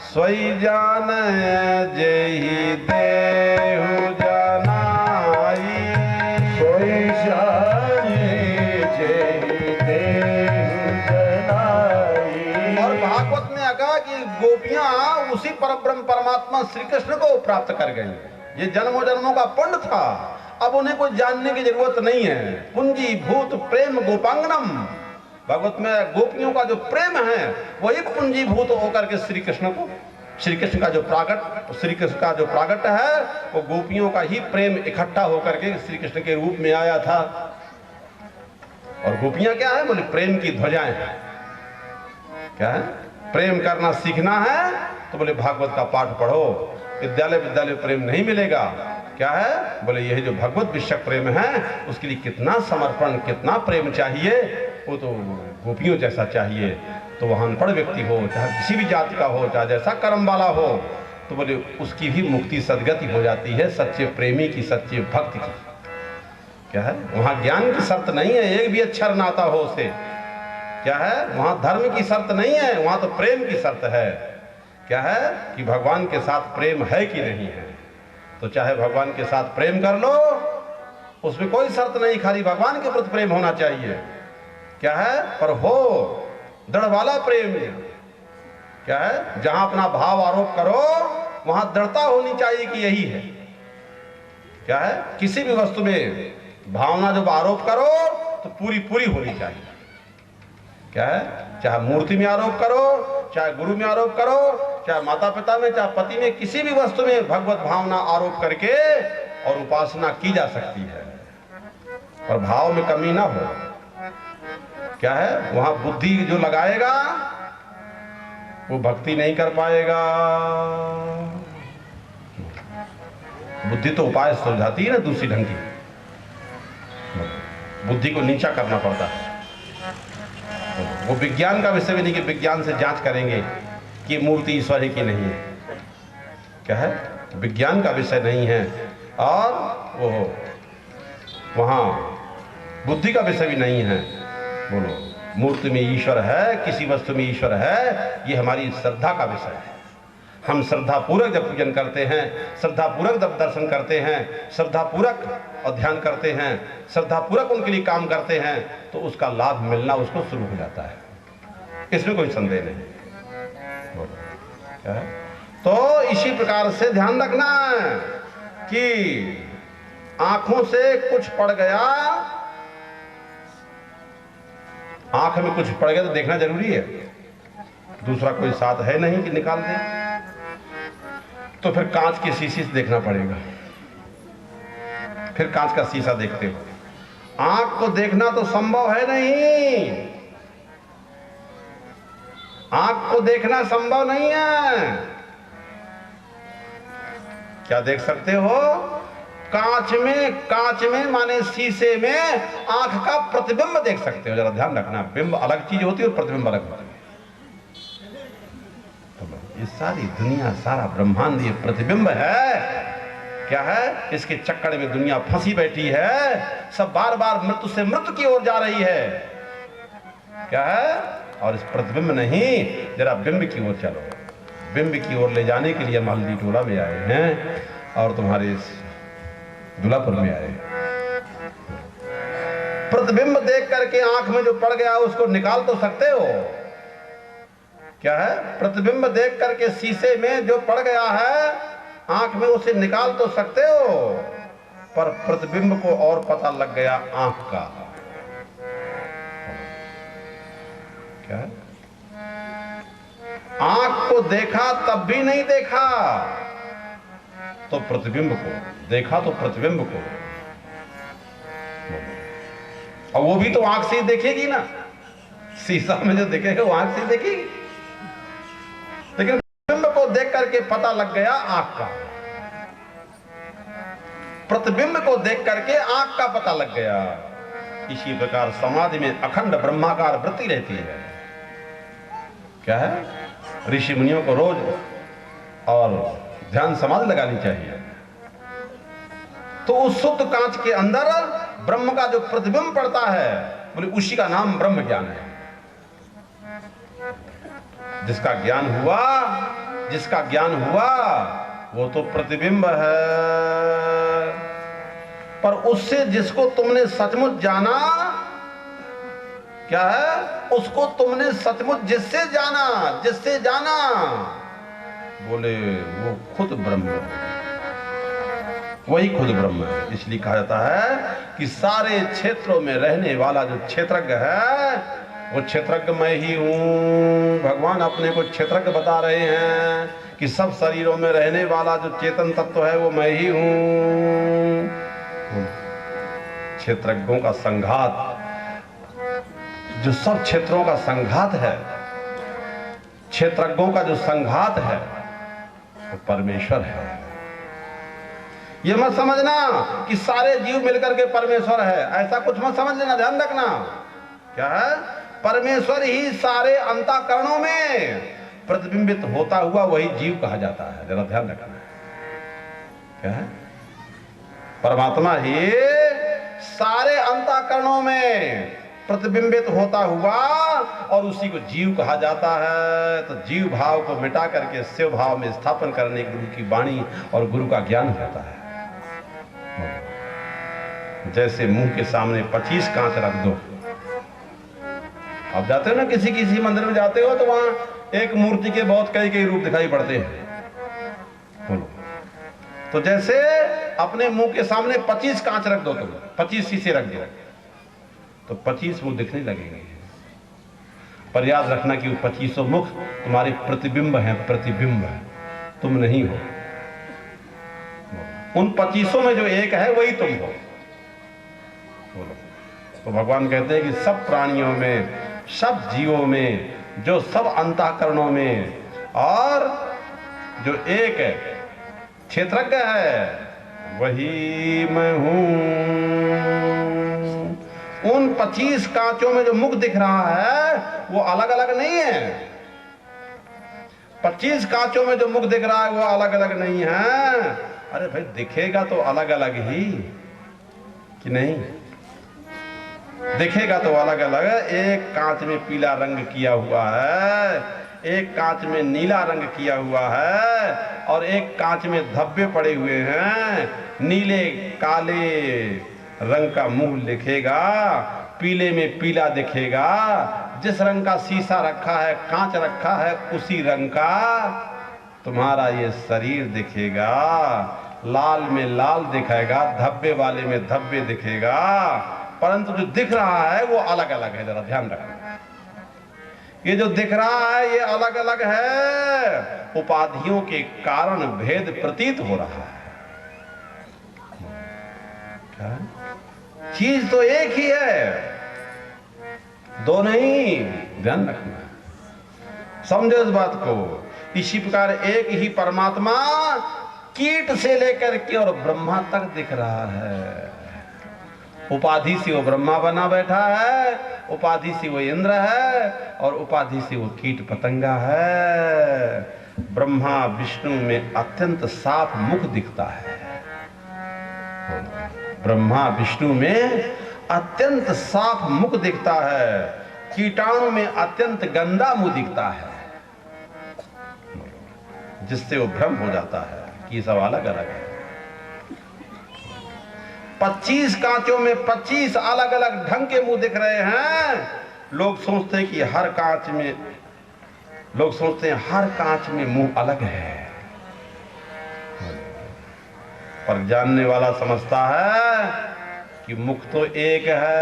सोई जान जेहि देहु जानाई, सोई जान जेहि देहु जानाई। और भागवत में आगा कि गोपियां उसी परब्रह्म परमात्मा श्री कृष्ण को प्राप्त कर गई। ये जन्मों जन्मों का पुण्य था, अब उन्हें कोई जानने की जरूरत नहीं है। पुंजी भूत प्रेम गोपांगनम, भगवत में गोपियों का जो प्रेम है वही पुंजीभूत होकर के श्री कृष्ण को, श्री कृष्ण का जो प्रागट, श्री कृष्ण का जो प्रागट है वो गोपियों का ही प्रेम इकट्ठा होकर के श्री कृष्ण के रूप में आया था। और गोपियां क्या है? बोले प्रेम की ध्वजाएं हैं। क्या है? प्रेम करना सीखना है तो बोले भागवत का पाठ पढ़ो। विद्यालय विद्यालय प्रेम नहीं मिलेगा। क्या है? बोले यही जो भगवत विषयक प्रेम है उसके लिए कितना समर्पण, कितना प्रेम चाहिए, वो तो गोपियों जैसा चाहिए। तो वह अनपढ़ व्यक्ति हो, चाहे किसी भी जाति का हो, चाहे जैसा कर्म वाला हो, तो बोले उसकी भी मुक्ति सदगति हो जाती है सच्चे प्रेमी की, सच्चे भक्त की। क्या है? वहाँ ज्ञान की शर्त नहीं है, एक भी अक्षर ना आता हो उसे। क्या है? वहाँ धर्म की शर्त नहीं है, वहाँ तो प्रेम की शर्त है। क्या है? कि भगवान के साथ प्रेम है कि नहीं है। तो चाहे भगवान के साथ प्रेम कर लो, उसमें कोई शर्त नहीं, खाली भगवान के प्रति प्रेम होना चाहिए। क्या है, पर हो दृढ़ वाला प्रेम। क्या है, जहां अपना भाव आरोप करो वहां दृढ़ता होनी चाहिए कि यही है। क्या है, किसी भी वस्तु में भावना जब आरोप करो तो पूरी पूरी होनी चाहिए। क्या है, चाहे मूर्ति में आरोप करो, चाहे गुरु में आरोप करो, चाहे माता पिता में, चाहे पति में, किसी भी वस्तु में भगवत भावना आरोप करके और उपासना की जा सकती है, पर भाव में कमी ना हो। क्या है, वहां बुद्धि जो लगाएगा वो भक्ति नहीं कर पाएगा। बुद्धि तो उपाय सुलझाती है ना दूसरी ढंग की, बुद्धि को नीचा करना पड़ता है। वो विज्ञान का विषय भी नहीं कि विज्ञान से जांच करेंगे कि मूर्ति ईश्वर है कि नहीं है। क्या है, विज्ञान का विषय नहीं है, और वो वहां बुद्धि का विषय भी नहीं है। बोलो, मूर्ति में ईश्वर है, किसी वस्तु में ईश्वर है, ये हमारी श्रद्धा का विषय है। हम श्रद्धा पूर्वक जब पूजन करते हैं, श्रद्धा पूर्वक जब दर्शन करते हैं, श्रद्धा पूर्वक ध्यान करते हैं, श्रद्धा पूर्वक उनके लिए काम करते हैं, तो उसका लाभ मिलना उसको शुरू हो जाता है, इसमें कोई संदेह नहीं। क्या है, तो इसी प्रकार से ध्यान रखना है कि आंखों से कुछ पड़ गया, आंख में कुछ पड़ गया तो देखना जरूरी है, दूसरा कोई साथ है नहीं कि निकाल दे, तो फिर कांच के शीशे से देखना पड़ेगा। फिर कांच का शीशा देखते हो, आंख को देखना तो संभव है नहीं, आंख को देखना संभव नहीं है। क्या देख सकते हो, कांच में माने शीशे में आंख का प्रतिबिंब देख सकते हो। जरा ध्यान रखना, बिंब अलग चीज होती है और प्रतिबिंब अलग होती है। ये सारी दुनिया, सारा ब्रह्मांड ये प्रतिबिंब है। क्या है, इसके चक्कर में दुनिया फंसी बैठी है, सब बार बार मृत्यु से मृत्यु की ओर जा रही है। क्या है, और इस प्रतिबिंब नहीं, जरा बिंब की ओर चलो। बिंब की ओर ले जाने के लिए हम हल्दी टोला में आए हैं और तुम्हारे दुल्हापुर में आए। प्रतिबिंब देख करके आंख में जो पड़ गया उसको निकाल तो सकते हो। क्या है, प्रतिबिंब देख करके शीशे में जो पड़ गया है आंख में, उसे निकाल तो सकते हो, पर प्रतिबिंब को और पता लग गया आंख का। क्या है, आंख को देखा तब भी नहीं देखा, तो प्रतिबिंब को देखा, तो प्रतिबिंब को, और वो भी तो आंख से ही देखेगी ना, शीशा में जो देखेगा वो आंख से देखेगी, लेकिन प्रतिबिंब को देख करके पता लग गया आंख का। प्रतिबिंब को देख करके आंख का पता लग गया। इसी प्रकार समाधि में अखंड ब्रह्माकार वृत्ति रहती है। क्या है, ऋषि मुनियों को रोज और ध्यान समाधि लगानी चाहिए, तो उस शुद्ध कांच के अंदर ब्रह्म का जो प्रतिबिंब पड़ता है, बोले उसी का नाम ब्रह्म ज्ञान है। जिसका ज्ञान हुआ वो तो प्रतिबिंब है, पर उससे जिसको तुमने सचमुच जाना, क्या है, उसको तुमने सचमुच जिससे जाना, बोले वो खुद ब्रह्म है, वही खुद ब्रह्म है। इसलिए कहा जाता है कि सारे क्षेत्रों में रहने वाला जो क्षेत्रज्ञ है वो क्षेत्रज्ञ मैं ही हूं। भगवान अपने को क्षेत्रज्ञ बता रहे हैं कि सब शरीरों में रहने वाला जो चेतन तत्व है वो मैं ही हूं। क्षेत्रज्ञों का संघात, जो सब क्षेत्रों का संघात है, क्षेत्रज्ञों का जो संघात है वो परमेश्वर है। ये मत समझना कि सारे जीव मिलकर के परमेश्वर है, ऐसा कुछ मत समझ लेना, ध्यान रखना। क्या है, परमेश्वर ही सारे अंतःकरणों में प्रतिबिंबित होता हुआ वही जीव कहा जाता है। जरा ध्यान रखना। क्या है, परमात्मा ही सारे अंतःकरणों में प्रतिबिंबित होता हुआ और उसी को जीव कहा जाता है। तो जीव भाव को मिटा करके शिव भाव में स्थापन करने गुरु की वाणी और गुरु का ज्ञान होता है। जैसे मुंह के सामने 25 कांच रख दो आप जाते हो ना किसी किसी मंदिर में जाते हो तो वहां एक मूर्ति के बहुत कई कई रूप दिखाई पड़ते हैं। बोलो, तो जैसे अपने मुंह के सामने 25 कांच रख दो, तुम 25 शीशे रख दो तो 25 मुंह दिखने लगेंगे। पर याद रखना कि 25 मुख तुम्हारे प्रतिबिंब हैं, प्रतिबिंब है, तुम नहीं हो। उन 25 में जो एक है वही तुम हो। बोलो, तो भगवान कहते हैं कि सब प्राणियों में, सब जीवों में, जो सब अंतःकरणों में और जो एक क्षेत्रज्ञ है वही मैं हूं। उन 25 कांचों में जो मुख दिख रहा है वो अलग अलग नहीं है। 25 कांचों में जो मुख दिख रहा है वो अलग अलग नहीं है। अरे भाई दिखेगा तो अलग अलग ही कि नहीं? दिखेगा तो अलग अलग है। एक कांच में पीला रंग किया हुआ है, एक कांच में नीला रंग किया हुआ है और एक कांच में धब्बे पड़े हुए हैं। नीले काले रंग का मुंह दिखेगा, पीले में पीला दिखेगा। जिस रंग का शीशा रखा है, कांच रखा है, उसी रंग का तुम्हारा ये शरीर दिखेगा। लाल में लाल दिखेगा, धब्बे वाले में धब्बे दिखेगा, परंतु जो दिख रहा है वो अलग अलग है। जरा ध्यान रखना, ये जो दिख रहा है ये अलग अलग है। उपाधियों के कारण भेद प्रतीत हो रहा है। क्या? चीज तो एक ही है, दो नहीं। ध्यान रखना, समझो इस बात को। इसी प्रकार एक ही परमात्मा कीट से लेकर के और ब्रह्मा तक दिख रहा है। उपाधि से वो ब्रह्मा बना बैठा है, उपाधि से वो इंद्र है और उपाधि से वो कीट पतंगा है। ब्रह्मा विष्णु में अत्यंत साफ मुख दिखता है। ब्रह्मा विष्णु में अत्यंत साफ मुख दिखता है, कीटाणु में अत्यंत गंदा मुंह दिखता है, जिससे वो भ्रम हो जाता है कि सब अलग अलग है। 25 कांचों में 25 अलग अलग ढंग के मुंह दिख रहे हैं। लोग सोचते हैं कि हर कांच में मुंह अलग है, पर जानने वाला समझता है कि मुख तो एक है।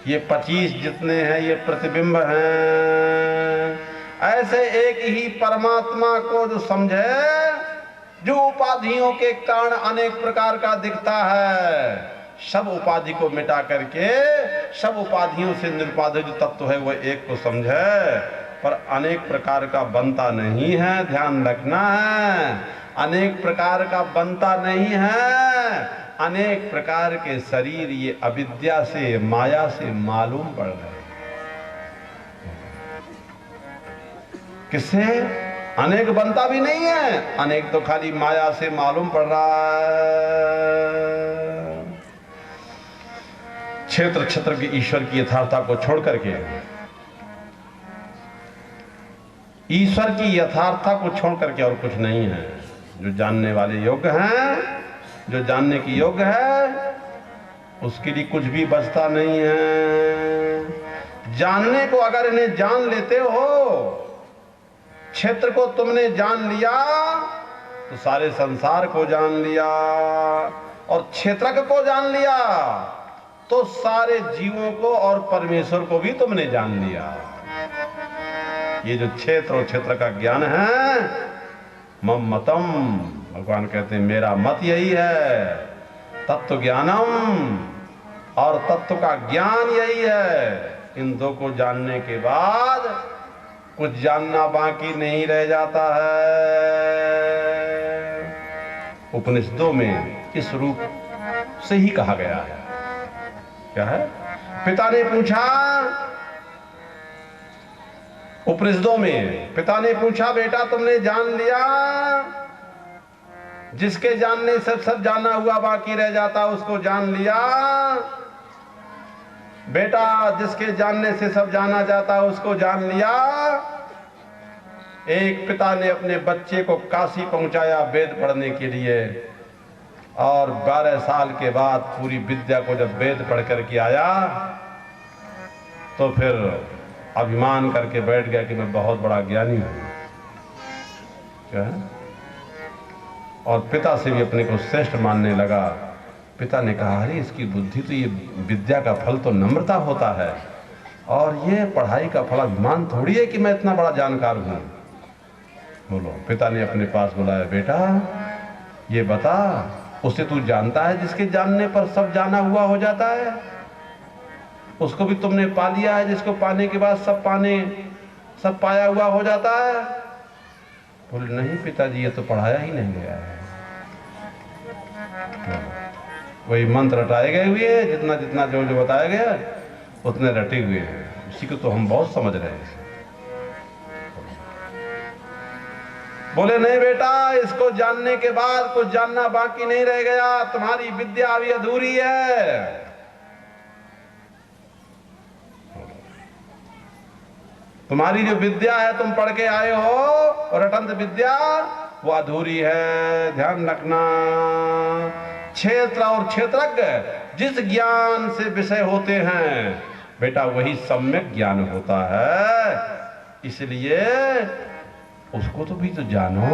ये 25 जितने हैं ये प्रतिबिंब हैं। ऐसे एक ही परमात्मा को जो समझे, जो उपाधियों के कारण अनेक प्रकार का दिखता है, सब उपाधि को मिटा करके सब उपाधियों से निरुपाधिक जो तत्व है वो एक को समझे, पर अनेक प्रकार का बनता नहीं है। ध्यान रखना है, अनेक प्रकार का बनता नहीं है। अनेक प्रकार के शरीर ये अविद्या से, माया से मालूम पड़ रहे हैं। किससे? अनेक बनता भी नहीं है, अनेक तो खाली माया से मालूम पड़ रहा है। क्षेत्र क्षेत्र के ईश्वर की यथार्थता को छोड़ करके, ईश्वर की यथार्थता को छोड़ करके और कुछ नहीं है। जो जानने वाले योग्य हैं, जो जानने की योग्य है, उसके लिए कुछ भी बचता नहीं है। जानने को अगर इन्हें जान लेते हो, क्षेत्र को तुमने जान लिया तो सारे संसार को जान लिया, और क्षेत्रज्ञ को जान लिया तो सारे जीवों को और परमेश्वर को भी तुमने जान लिया। ये जो क्षेत्र और क्षेत्र का ज्ञान है, मम मतम, भगवान कहते हैं मेरा मत यही है। तत्व ज्ञानम, और तत्व का ज्ञान यही है। इन दो को जानने के बाद कुछ जानना बाकी नहीं रह जाता है। उपनिषदों में इस रूप से ही कहा गया है। क्या है? पिता ने पूछा, उपनिषदों में पिता ने पूछा, बेटा तुमने जान लिया? जिसके जानने से सब जाना हुआ बाकी रह जाता उसको जान लिया? बेटा जिसके जानने से सब जाना जाता उसको जान लिया? एक पिता ने अपने बच्चे को काशी पहुंचाया वेद पढ़ने के लिए, और 12 साल के बाद पूरी विद्या को जब वेद पढ़ कर के आया तो फिर अभिमान करके बैठ गया कि मैं बहुत बड़ा ज्ञानी हूँ। क्या है? और पिता से भी अपने को श्रेष्ठ मानने लगा। पिता ने कहा, अरे इसकी बुद्धि तो, ये विद्या का फल तो नम्रता होता है, और ये पढ़ाई का फल अभिमान थोड़ी है कि मैं इतना बड़ा जानकार हूँ। बोलो, पिता ने अपने पास बुलाया, बेटा ये बता, उसे तू जानता है जिसके जानने पर सब जाना हुआ हो जाता है? उसको भी तुमने पा लिया है जिसको पाने के बाद सब पाया हुआ हो जाता है? बोले, नहीं पिताजी, ये तो पढ़ाया ही नहीं गया है। वही मंत्र रटाए गए हुए हैं, जितना जितना जो जो बताया गया उतने रटे हुए हैं। इसी को तो हम बहुत समझ रहे हैं। बोले, नहीं बेटा, इसको जानने के बाद कुछ जानना बाकी नहीं रह गया, तुम्हारी विद्या अभी अधूरी है। तुम्हारी जो विद्या है, तुम पढ़ के आए हो रटंत विद्या, वो अधूरी है। ध्यान रखना, क्षेत्र और क्षेत्रज्ञ जिस ज्ञान से विषय होते हैं बेटा, वही सम्यक ज्ञान होता है। इसलिए उसको तो भी तो जानो।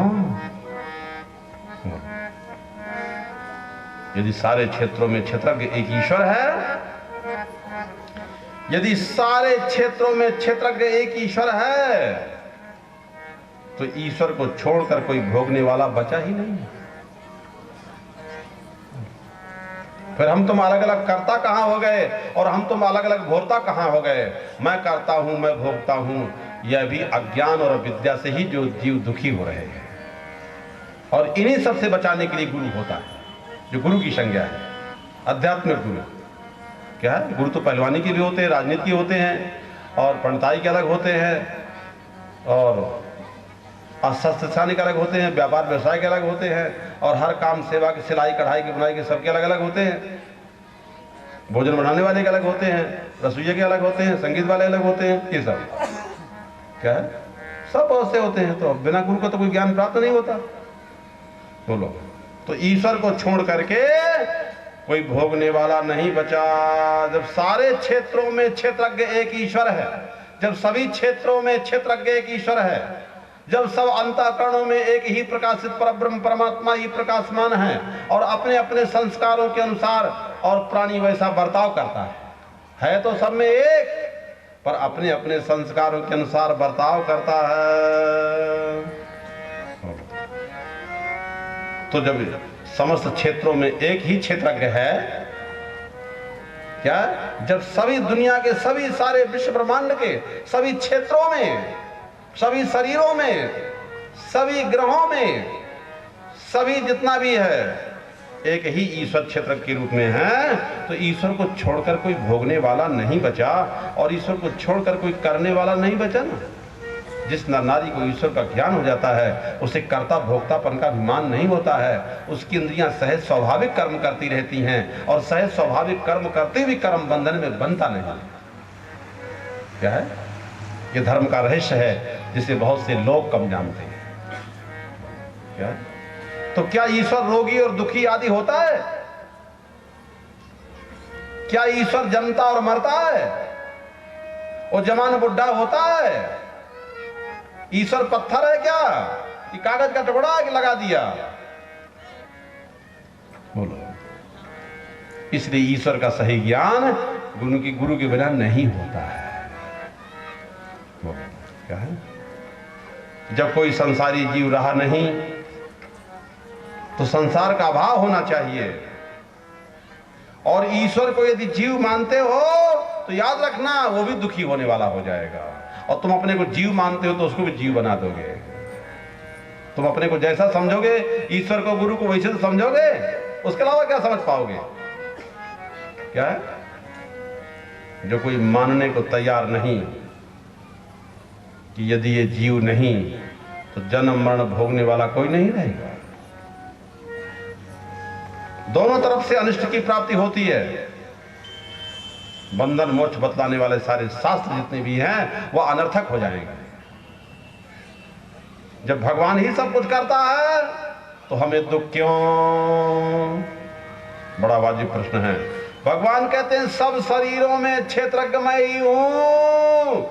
यदि सारे क्षेत्रों में क्षेत्रज्ञ एक ईश्वर है, यदि सारे क्षेत्रों में क्षेत्रज्ञ एक ईश्वर है, तो ईश्वर को छोड़कर कोई भोगने वाला बचा ही नहीं। फिर हम तुम अलग अलग कर्ता कहां हो गए, और हम तुम अलग अलग भोक्ता कहां हो गए? मैं करता हूं, मैं भोगता हूं, यह भी अज्ञान और अविद्या से ही जो जीव दुखी हो रहे हैं। और इन्हीं सब से बचाने के लिए गुरु होता है, जो गुरु की संज्ञा है, आध्यात्मिक गुरु। क्या है? गुरु तो पहलवानी के भी होते हैं, राजनीति के होते हैं, और पंडिताई के अलग होते हैं, और शस्त्र के अलग होते हैं, व्यापार व्यवसाय के अलग होते हैं, और हर काम सेवा के, सिलाई कढ़ाई के, बुनाई के, सबके अलग अलग होते हैं। भोजन बनाने वाले के अलग होते हैं, रसोइये के अलग होते हैं, संगीत वाले अलग होते हैं। ये सब क्या है? सब बहुत से होते हैं। तो बिना गुरु को तो कोई ज्ञान प्राप्त नहीं होता। बोलो, तो ईश्वर को छोड़ करके कोई भोगने वाला नहीं बचा। जब सारे क्षेत्रों में क्षेत्रज्ञ एक ईश्वर है, जब सभी क्षेत्रों में क्षेत्रज्ञ एक ईश्वर है, जब सब अंतःकरणों में एक ही प्रकाशित परब्रह्म परमात्मा ही प्रकाशमान है, और अपने अपने संस्कारों के अनुसार, और प्राणी वैसा बर्ताव करता है तो सब में एक, पर अपने अपने संस्कारों के अनुसार बर्ताव करता है। तो जब समस्त क्षेत्रों में एक ही क्षेत्रज्ञ है, क्या? जब सभी दुनिया के सभी सारे विश्व ब्रह्मांड के सभी क्षेत्रों में, सभी शरीरों में, सभी ग्रहों में, सभी जितना भी है एक ही ईश्वर क्षेत्र के रूप में है, तो ईश्वर को छोड़कर कोई भोगने वाला नहीं बचा, और ईश्वर को छोड़कर कोई करने वाला नहीं बचा ना। जिस नर नारी को ईश्वर का ज्ञान हो जाता है, उसे कर्ता भोक्तापन का अभिमान नहीं होता है। उसकी इंद्रियां सहज स्वाभाविक कर्म करती रहती हैं, और सहज स्वाभाविक कर्म करते हुए कर्म बंधन में बनता नहीं। क्या है? ये धर्म का रहस्य है, जिसे बहुत से लोग कम जानते हैं। क्या? तो क्या ईश्वर रोगी और दुखी आदि होता है? क्या ईश्वर जन्मता और मरता है? वो जवान बुढ़ा होता है? ईश्वर पत्थर है क्या? ये कागज का टुकड़ा है कि लगा दिया? बोलो, इसलिए ईश्वर का सही ज्ञान गुरु के बिना नहीं होता है। बोलो, क्या है? जब कोई संसारी जीव रहा नहीं, तो संसार का अभाव होना चाहिए। और ईश्वर को यदि जीव मानते हो, तो याद रखना वो भी दुखी होने वाला हो जाएगा। और तुम अपने को जीव मानते हो तो उसको भी जीव बना दोगे। तुम अपने को जैसा समझोगे, ईश्वर को, गुरु को वैसे तो समझोगे, उसके अलावा क्या समझ पाओगे? क्या है? जो कोई मानने को तैयार नहीं कि यदि ये जीव नहीं तो जन्म मरण भोगने वाला कोई नहीं रहेगा। दोनों तरफ से अनिष्ट की प्राप्ति होती है। बंधन मोक्ष बतलाने वाले सारे शास्त्र जितने भी हैं, वो अनर्थक हो जाएंगे। जब भगवान ही सब कुछ करता है, तो हमें दुख क्यों? बड़ा वाजिब प्रश्न है। भगवान कहते हैं सब शरीरों में क्षेत्रज्ञ मैं ही हूं।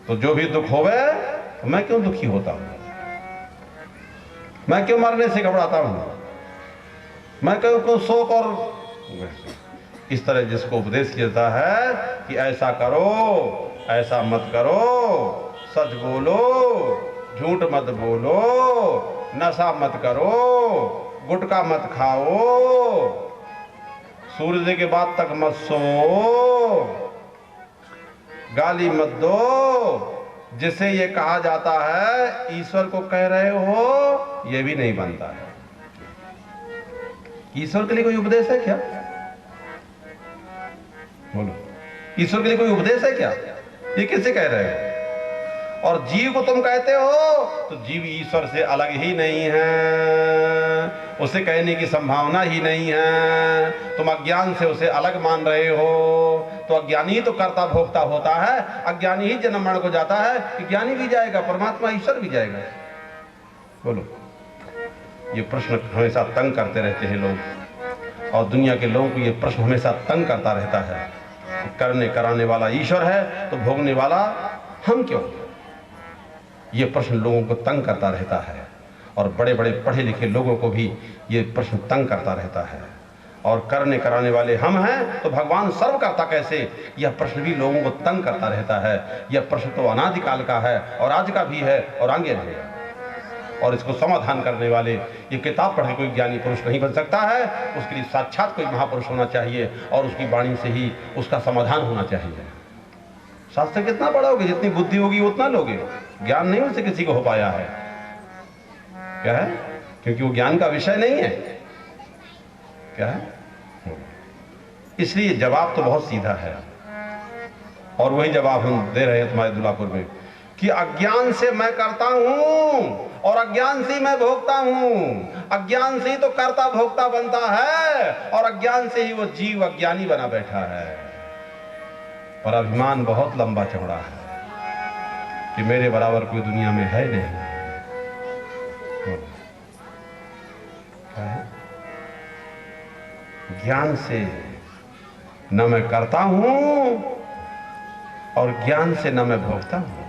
तो जो भी दुख होवे तो मैं क्यों दुखी होता हूं, मैं क्यों मरने से घबराता हूं, मैं क्यों शोक और इस तरह जिसको उपदेश किया जाता है कि ऐसा करो, ऐसा मत करो, सच बोलो, झूठ मत बोलो, नशा मत करो, गुटखा मत खाओ, सूर्य के बाद तक मत सो, गाली मत दो, जिसे ये कहा जाता है ईश्वर को कह रहे हो, ये भी नहीं बनता है। ईश्वर के लिए कोई उपदेश है क्या? बोलो, ईश्वर के लिए कोई उपदेश है क्या? ये किससे कह रहे हो? और जीव को तुम कहते हो तो जीव ईश्वर से अलग ही नहीं है, उसे कहने की संभावना ही नहीं है। तुम अज्ञान से उसे अलग मान रहे हो। तो अज्ञानी ही तो कर्ता भोक्ता होता है, अज्ञानी ही जन्म मरण को जाता है कि ज्ञानी भी जाएगा, परमात्मा ईश्वर भी जाएगा। बोलो, ये प्रश्न हमेशा तंग करते रहते हैं लोग, और दुनिया के लोगों को ये प्रश्न हमेशा तंग करता रहता है। करने कराने वाला ईश्वर है तो भोगने वाला हम क्यों? ये प्रश्न लोगों को तंग करता रहता है, और बड़े बड़े पढ़े लिखे लोगों को भी ये प्रश्न तंग करता रहता है। और करने कराने वाले हम हैं तो भगवान सर्वकर्ता कैसे? यह प्रश्न भी लोगों को तंग करता रहता है। यह प्रश्न तो अनादिकाल का है, और आज का भी है, और आगे रहेगा। और इसको समाधान करने वाले, ये किताब पढ़ के कोई ज्ञानी पुरुष नहीं बन सकता है, उसके लिए साक्षात कोई महापुरुष होना चाहिए, और उसकी वाणी से ही उसका समाधान होना चाहिए। शास्त्र कितना पढ़ोगे, जितनी बुद्धि होगी उतना लोगे, ज्ञान नहीं उससे किसी को हो पाया है। क्या है? क्योंकि वो ज्ञान का विषय नहीं है। क्या है? इसलिए जवाब तो बहुत सीधा है, और वही जवाब हम दे रहे हैं तुम्हारे दुलापुर में कि अज्ञान से मैं करता हूं, और अज्ञान से मैं भोगता हूं। अज्ञान से ही तो कर्ता भोक्ता बनता है, और अज्ञान से ही वो जीव अज्ञानी बना बैठा है। पर अभिमान बहुत लंबा चौड़ा है कि मेरे बराबर कोई दुनिया में है नहीं। क्या है? ज्ञान से न मैं करता हूं, और ज्ञान से न मैं भोगता हूं।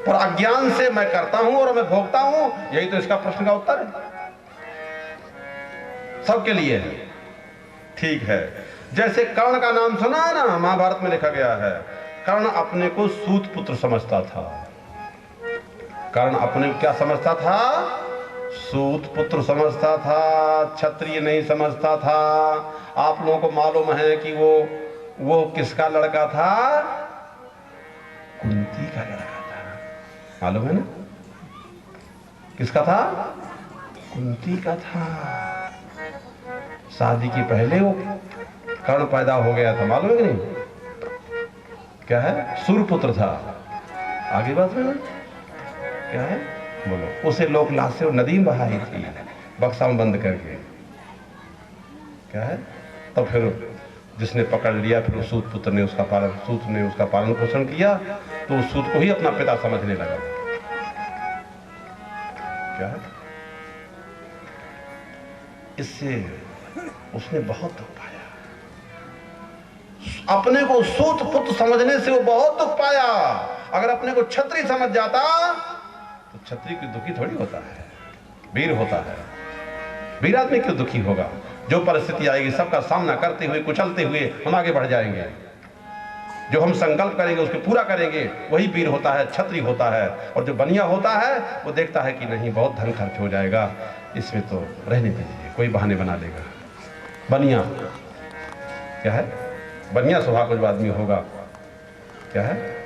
पर अज्ञान से मैं करता हूं और मैं भोगता हूं, यही तो इसका प्रश्न का उत्तर है। सबके लिए है। ठीक है, जैसे कर्ण का नाम सुना है ना, महाभारत में लिखा गया है, कर्ण अपने को सूत पुत्र समझता था। कर्ण अपने को क्या समझता था? सूत पुत्र समझता था, क्षत्रिय नहीं समझता था। आप लोगों को मालूम है कि वो किसका लड़का था? कुंती का लड़का था। मालूम है ना? किसका था? कुंती का था। शादी के पहले वो कर्ण पैदा हो गया था, मालूम है कि नहीं? क्या है? सूर्यपुत्र था। आगे बात में क्या है? बोलो। उसे लोक लाश से वो नदी में बहाई थी, बक्सा में बंद करके। क्या है? तब फिर जिसने पकड़ लिया, फिर सूत पुत्र ने उसका पालन पोषण किया, तो उस सूत को ही अपना पिता समझने लगा। क्या है? इससे उसने बहुत दुख पाया। अपने को सूत पुत्र समझने से वो बहुत दुख पाया। अगर अपने को क्षत्रिय समझ जाता तो क्षत्रिय की दुखी थोड़ी होता है, वीर होता है। वीर आदमी क्यों दुखी होगा? जो परिस्थिति आएगी सबका सामना करते हुए, कुचलते हुए हम आगे बढ़ जाएंगे। जो हम संकल्प करेंगे उसको पूरा करेंगे, वही वीर होता है, क्षत्रिय होता है। और जो बनिया होता है वो देखता है कि नहीं, बहुत धन खर्च हो जाएगा, इसमें तो रहने दीजिए, कोई बहाने बना लेगा। बनिया क्या है? बनिया स्वभाव का जो आदमी होगा, क्या है?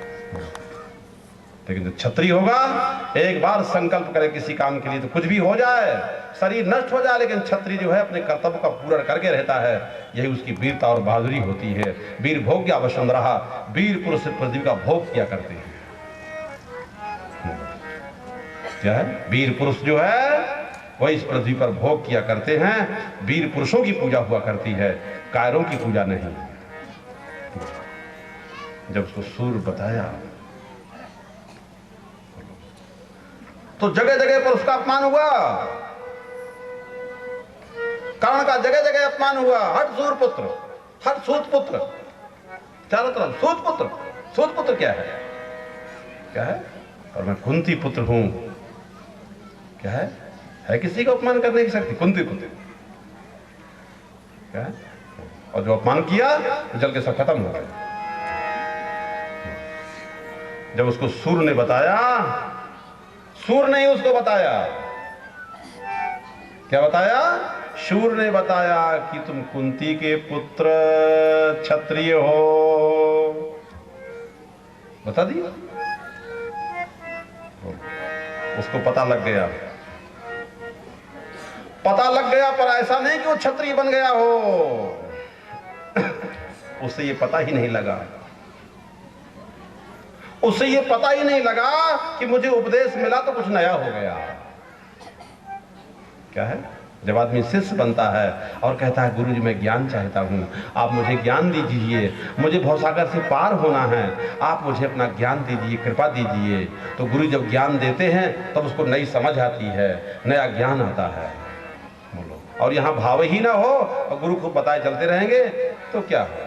लेकिन जो क्षत्रिय होगा, एक बार संकल्प करे किसी काम के लिए तो कुछ भी हो जाए, शरीर नष्ट हो जाए, लेकिन क्षत्रिय जो है अपने कर्तव्य का पूरा करके रहता है। यही उसकी वीरता और बहादुरी होती है। वीर भोग्य वसुंधरा, वीर पुरुष पृथ्वी का भोग किया करते हैं। क्या है? वीर पुरुष जो है वही इस पृथ्वी पर भोग किया करते हैं। वीर पुरुषों की पूजा हुआ करती है, कायरों की पूजा नहीं। जब उसको सूर्य बताया तो जगह जगह पर उसका अपमान हुआ। कर्ण का जगह जगह अपमान हुआ। हट सूर पुत्र, हट सूत पुत्र, चारों तरफ सूत पुत्र। सूत पुत्र क्या है? क्या है? और मैं कुंती पुत्र हूं। क्या है किसी को अपमान करने की शक्ति? कुंती पुत्र क्या है? और जो अपमान किया तो जल के सब खत्म हो गए। जब उसको सूर ने बताया, सूर ने ही उसको बताया, क्या बताया? शूर ने बताया कि तुम कुंती के पुत्र क्षत्रिय हो, बता दिया। उसको पता लग गया, पता लग गया, पर ऐसा नहीं कि वो क्षत्रिय बन गया हो। उसे ये पता ही नहीं लगा, उसे ये पता ही नहीं लगा कि मुझे उपदेश मिला तो कुछ नया हो गया। क्या है? जब आदमी शिष्य बनता है और कहता है गुरु जी मैं ज्ञान चाहता हूं, आप मुझे ज्ञान दीजिए, मुझे भवसागर से पार होना है, आप मुझे अपना ज्ञान दीजिए, कृपा दीजिए, तो गुरु जब ज्ञान देते हैं तब तो उसको नई समझ आती है, नया ज्ञान आता है। बोलो, और यहाँ भाव ही ना हो और गुरु को बताए चलते रहेंगे तो क्या हो?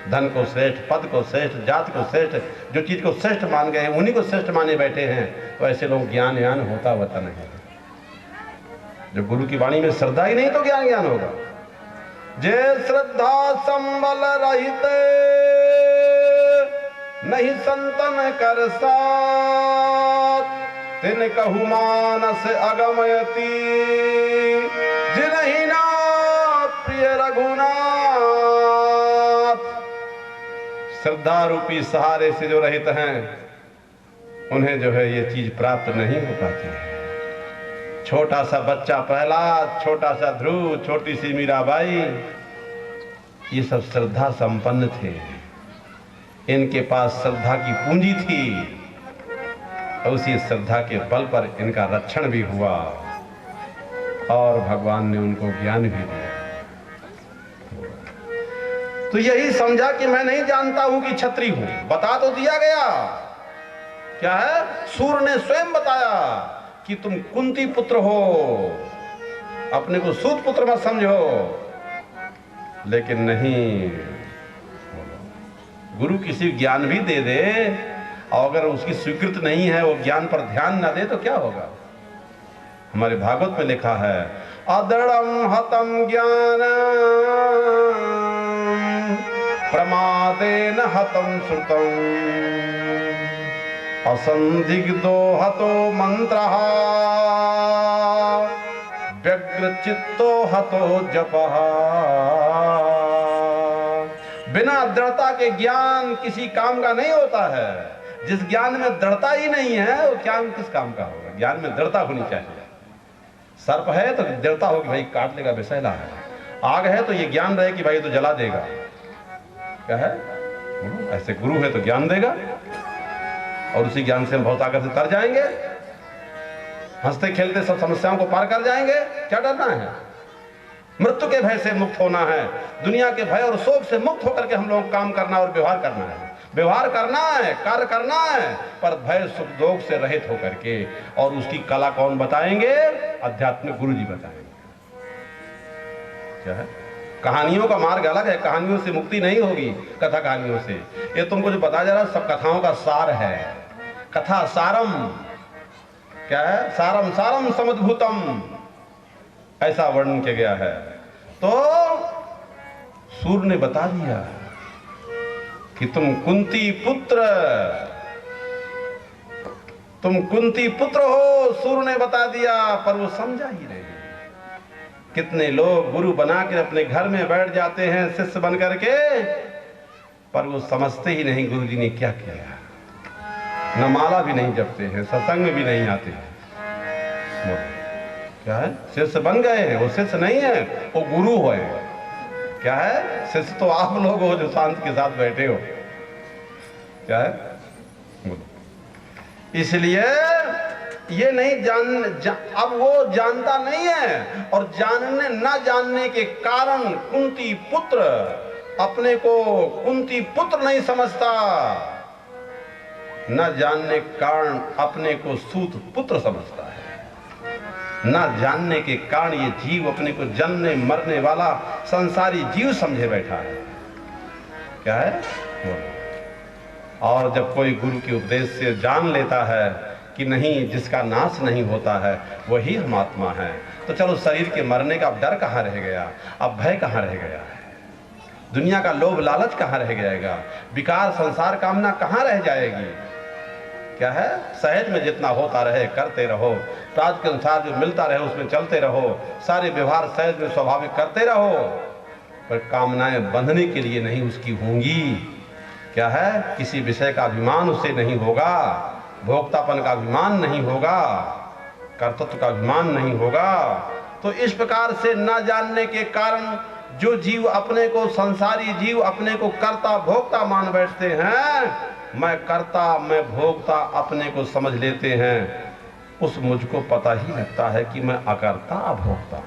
धन को श्रेष्ठ, पद को श्रेष्ठ, जात को श्रेष्ठ, जो चीज को श्रेष्ठ मान गए उन्हीं को श्रेष्ठ माने बैठे हैं। तो ऐसे लोग ज्ञान ज्ञान होता नहीं। जब गुरु की वाणी में श्रद्धा ही नहीं तो ज्ञान ज्ञान होगा। जय श्रद्धा संबल रहित नहीं संतन कर साथ, तिन कहु मानस अगमयति जिनहि ना प्रिय रघुनाथ। श्रद्धा रूपी सहारे से जो रहित हैं उन्हें जो है ये चीज प्राप्त नहीं हो पाती है। छोटा सा बच्चा प्रहलाद, छोटा सा ध्रुव, छोटी सी मीराबाई, ये सब श्रद्धा संपन्न थे। इनके पास श्रद्धा की पूंजी थी और उसी श्रद्धा के बल पर इनका रक्षण भी हुआ और भगवान ने उनको ज्ञान भी दिया। तो यही समझा कि मैं नहीं जानता हूं कि क्षत्रिय हूं, बता तो दिया गया। क्या है? सूर ने स्वयं बताया कि तुम कुंती पुत्र हो, अपने को सूत पुत्र मत समझो। लेकिन नहीं, गुरु किसी ज्ञान भी दे दे और अगर उसकी स्वीकृत नहीं है, वो ज्ञान पर ध्यान ना दे तो क्या होगा? हमारे भागवत में लिखा है अदृढ़ं हतं ज्ञानं प्रमादेन हतं श्रुतं असंदिग्धो हतो मंत्रः व्यग्रचित्तो हतो जपः। बिना दृढ़ता के ज्ञान किसी काम का नहीं होता है। जिस ज्ञान में दृढ़ता ही नहीं है वो ज्ञान किस काम का होगा? ज्ञान में दृढ़ता होनी चाहिए। सर्प है तो दृढ़ता होगी भाई काट लेगा, विषैला है। आग है तो ये ज्ञान रहे कि भाई तो जला देगा। क्या है? ऐसे गुरु है तो ज्ञान देगा और उसी ज्ञान से हम भवसागर से तर जाएंगे, हंसते खेलते सब समस्याओं को पार कर जाएंगे। क्या डरना है? मृत्यु के भय से मुक्त होना है, दुनिया के भय और शोक से मुक्त होकर के हम लोग काम करना और व्यवहार करना है। व्यवहार करना है, कार्य करना है, पर भय सुख दोष से रहित होकर के। और उसकी कला कौन बताएंगे? आध्यात्मिक गुरु जी बताएंगे। क्या है? कहानियों का मार्ग अलग है, कहानियों से मुक्ति नहीं होगी। कथा कहानियों से ये तुमको जो बताया जा रहा है सब कथाओं का सार है। कथा सारम। क्या है? सारम सारम समुद्भूतम, ऐसा वर्णन किया गया है। तो सूर ने बता दिया कि तुम कुंती पुत्र, तुम कुंती पुत्र हो। सूर ने बता दिया, पर वो समझा ही नहीं। कितने लोग गुरु बनाकर अपने घर में बैठ जाते हैं शिष्य बन करके, पर वो समझते ही नहीं गुरु जी ने क्या किया। न माला भी नहीं जपते हैं, सत्संग में भी नहीं आते हैं। क्या है? शिष्य बन गए हैं, वो शिष्य नहीं है, वो गुरु है। क्या है? शिष्य तो आप लोग हो जो शांत के साथ बैठे हो। क्या है? इसलिए ये नहीं अब वो जानता नहीं है और जानने ना जानने के कारण कुंती पुत्र अपने को कुंती पुत्र नहीं समझता, न जानने के कारण अपने को सूत पुत्र समझता है। ना जानने के कारण ये जीव अपने को जन्मने मरने वाला संसारी जीव समझे बैठा है। क्या है? और जब कोई गुरु के उपदेश से जान लेता है कि नहीं, जिसका नाश नहीं होता है वही हम आत्मा है, तो चलो शरीर के मरने का अब डर कहाँ रह गया, अब भय कहाँ रह गया है, दुनिया का लोभ लालच कहाँ रह जाएगा, विकार संसार कामना कहाँ रह जाएगी। क्या है? सहज में जितना होता रहे करते रहो, प्राज के अनुसार जो मिलता रहे उसमें चलते रहो, सारे व्यवहार सहज में स्वाभाविक करते रहो, पर कामनाएं बंधने के लिए नहीं उसकी होंगी। क्या है? किसी विषय का अभिमान उसे नहीं होगा, भोक्तापन का अभिमान नहीं होगा, कर्तृत्व का अभिमान नहीं होगा। तो इस प्रकार से न जानने के कारण जो जीव अपने को, संसारी जीव अपने को कर्ता भोक्ता मान बैठते हैं, मैं कर्ता मैं भोक्ता अपने को समझ लेते हैं, उस मुझको पता ही लगता है कि मैं अकर्ता अभोक्ता हूं।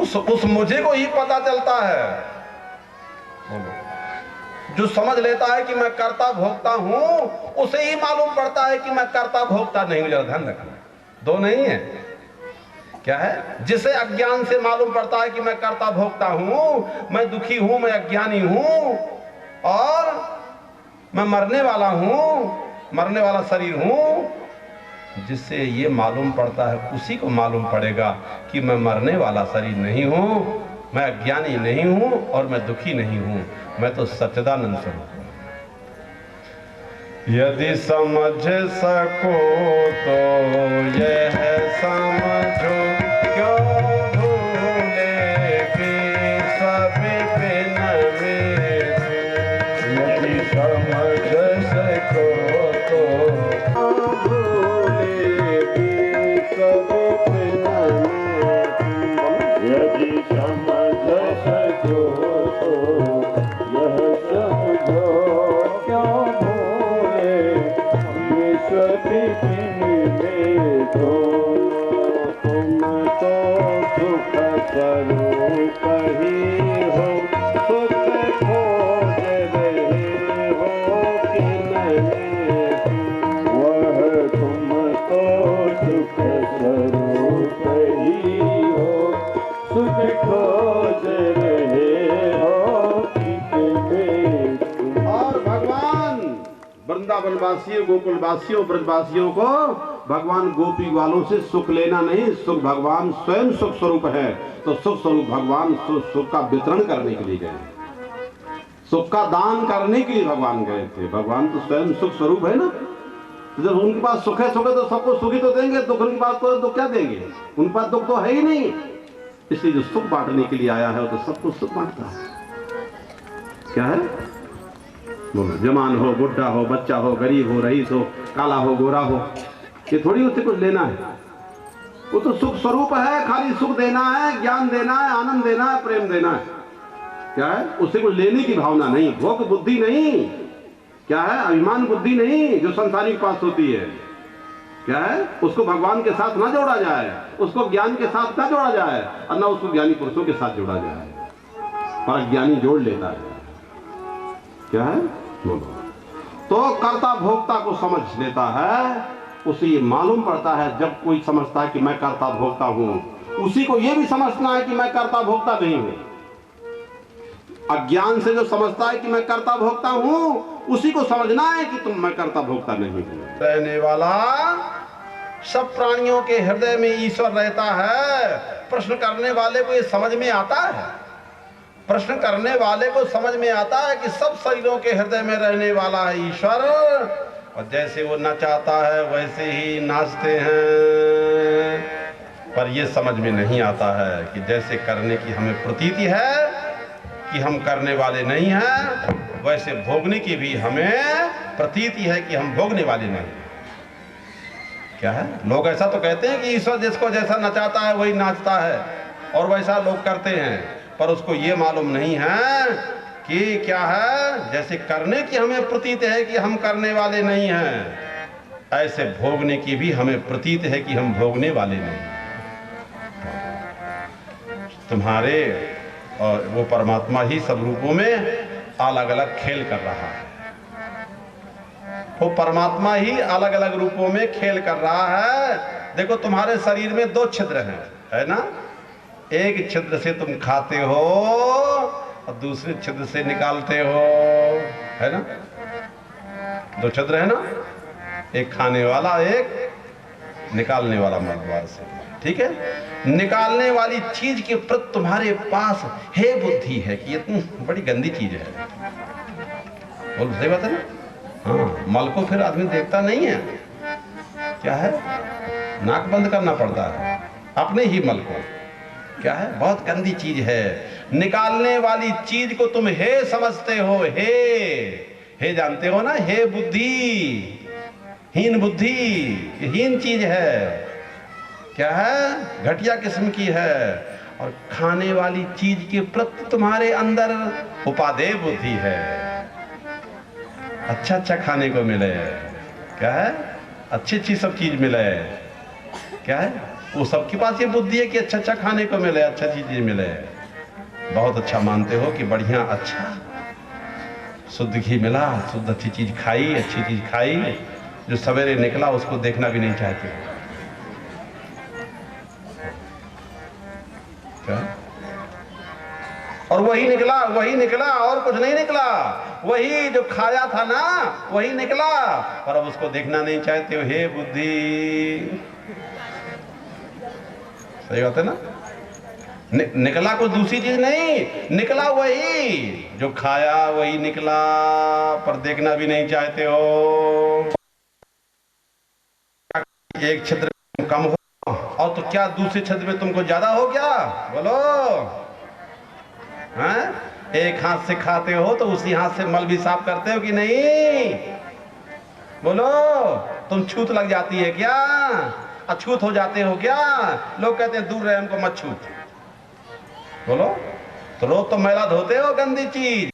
उस मुझे को ही पता चलता है। जो समझ लेता है कि मैं कर्ता भोक्ता हूं, उसे ही मालूम पड़ता है कि मैं कर्ता भोक्ता नहीं हूं। जरा ध्यान रखना, दो नहीं है। क्या है? जिसे अज्ञान से मालूम पड़ता है कि मैं कर्ता भोक्ता हूं, मैं दुखी हूं, मैं अज्ञानी हूं और मैं मरने वाला हूं, मरने वाला शरीर हूं, जिससे ये मालूम पड़ता है उसी को मालूम पड़ेगा कि मैं मरने वाला शरीर नहीं हूं, मैं अज्ञानी नहीं हूं और मैं दुखी नहीं हूं, मैं तो सच्चिदानंद स्वरूप हूं। यदि समझ सको तो यह समझो, क्यों भूले भी सभी बिन में। यदि समझ सको तो भूले भी सभी बिन में। यदि समझ सको तो यह समझो, क्यों सभी में तो तुम तो सुख स्वरूप ही हो, सुख खोज रहे हो कि नहीं, वह तुम तो सुख स्वरूप ही हो, सुख खोज रहे हो कि नहीं। और भगवान वृंदावन वासियों, गोकुल वासियों, ब्रजवासियों को भगवान गोपी वालों से सुख लेना नहीं, सुख भगवान स्वयं सुख स्वरूप है। तो सुख स्वरूप भगवान सुख का वितरण करने के लिए गए, सुख का दान करने के लिए भगवान गए थे। भगवान तो स्वयं सुख स्वरूप है ना, तो जब उनके पास सुख है तो सबको सुखी तो देंगे, दुख की बात तो क्या देंगे, उनके पास दुख तो है ही नहीं। इसलिए जो सुख बांटने के लिए आया है वो तो सबको सुख बांटता है। क्या है? बोलो, जवान हो, बुढ़ा हो, बच्चा हो, गरीब हो, रईस हो, काला हो, गोरा हो, ये थोड़ी उससे कुछ लेना है। वो तो सुख स्वरूप है, खाली सुख देना है, ज्ञान देना है, आनंद देना है, प्रेम देना है। क्या है? उससे कुछ लेने की भावना नहीं, भोग बुद्धि नहीं। क्या है? अभिमान बुद्धि नहीं जो संसारी के पास होती है। क्या है? उसको भगवान के साथ ना जोड़ा जाए, उसको ज्ञान के साथ ना जोड़ा जाए और ना उसको ज्ञानी पुरुषों के साथ जोड़ा जाए, पर ज्ञानी जोड़ लेता है। क्या है? बोलो। तो कर्ता भोक्ता को समझ लेता है, उसे ये मालूम पड़ता है। जब कोई समझता है कि मैं कर्ता भोक्ता हूं, उसी को ये भी समझना है कि मैं कर्ता भोक्ता नहीं हूं। अज्ञान से जो समझता है कि मैं कर्ता भोक्ता हूं, उसी को समझना है कि तुम मैं कर्ता भोक्ता नहीं हूं। रहने वाला सब प्राणियों के हृदय में ईश्वर रहता है। प्रश्न करने वाले को ये समझ में आता है, प्रश्न करने वाले को समझ में आता है कि सब शरीरों के हृदय में रहने वाला है ईश्वर, और जैसे वो नचाता है वैसे ही नाचते हैं। पर ये समझ में नहीं आता है कि जैसे करने की हमें प्रतीति है कि हम करने वाले नहीं हैं, वैसे भोगने की भी हमें प्रतीति है कि हम भोगने वाले नहीं। क्या है? लोग ऐसा तो कहते हैं कि ईश्वर जिसको जैसा नचाता है वही नाचता है, और वैसा लोग करते हैं, पर उसको ये मालूम नहीं है कि क्या है, जैसे करने की हमें प्रतीत है कि हम करने वाले नहीं हैं, ऐसे भोगने की भी हमें प्रतीत है कि हम भोगने वाले नहीं। तुम्हारे और वो परमात्मा ही सब रूपों में अलग अलग खेल कर रहा है। वो परमात्मा ही अलग अलग रूपों में खेल कर रहा है। देखो तुम्हारे शरीर में दो छिद्र हैं, है ना? एक छिद्र से तुम खाते हो और दूसरे छिद्र से निकालते हो, है ना? दो छिद्र है ना, एक खाने वाला, एक निकालने वाला मलद्वार से, ठीक है? निकालने वाली चीज के प्रति तुम्हारे पास है बुद्धि है कि ये बड़ी गंदी चीज है। बोल सही बात है ना? हाँ, मल को फिर आदमी देखता नहीं है, क्या है, नाक बंद करना पड़ता है अपने ही मल को। क्या है, बहुत गंदी चीज है। निकालने वाली चीज को तुम हे समझते हो, हे जानते हो ना, हे बुद्धि, हीन बुद्धि, हीन चीज है, क्या है, घटिया किस्म की है। और खाने वाली चीज के प्रति तुम्हारे अंदर उपादेय बुद्धि है, अच्छा अच्छा खाने को मिले, क्या है, अच्छी अच्छी सब चीज मिले, क्या है, वो सबके पास ये बुद्धि है कि अच्छा अच्छा खाने को मिले, अच्छा अच्छी चीज मिले। बहुत अच्छा मानते हो कि बढ़िया, अच्छा शुद्ध घी मिला, शुद्ध अच्छी चीज खाई, अच्छी चीज खाई, जो सवेरे निकला उसको देखना भी नहीं चाहते हो, क्या? और वही निकला और कुछ नहीं निकला, वही जो खाया था ना वही निकला, पर अब उसको देखना नहीं चाहते हो, हे बुद्धि। सही बात है ना? निकला कुछ दूसरी चीज नहीं, निकला वही जो खाया, वही निकला, पर देखना भी नहीं चाहते हो। एक छिद्र कम हो और तो क्या दूसरे छिद्र में तुमको ज्यादा हो गया? बोलो, हैं? एक हाथ से खाते हो तो उसी हाथ से मल भी साफ करते हो कि नहीं? बोलो, तुम छूत लग जाती है क्या? अछूत हो जाते हो क्या? लोग कहते हैं दूर रहे हमको मत छूत। बोलो, तो रोज तो मैला धोते हो गंदी चीज,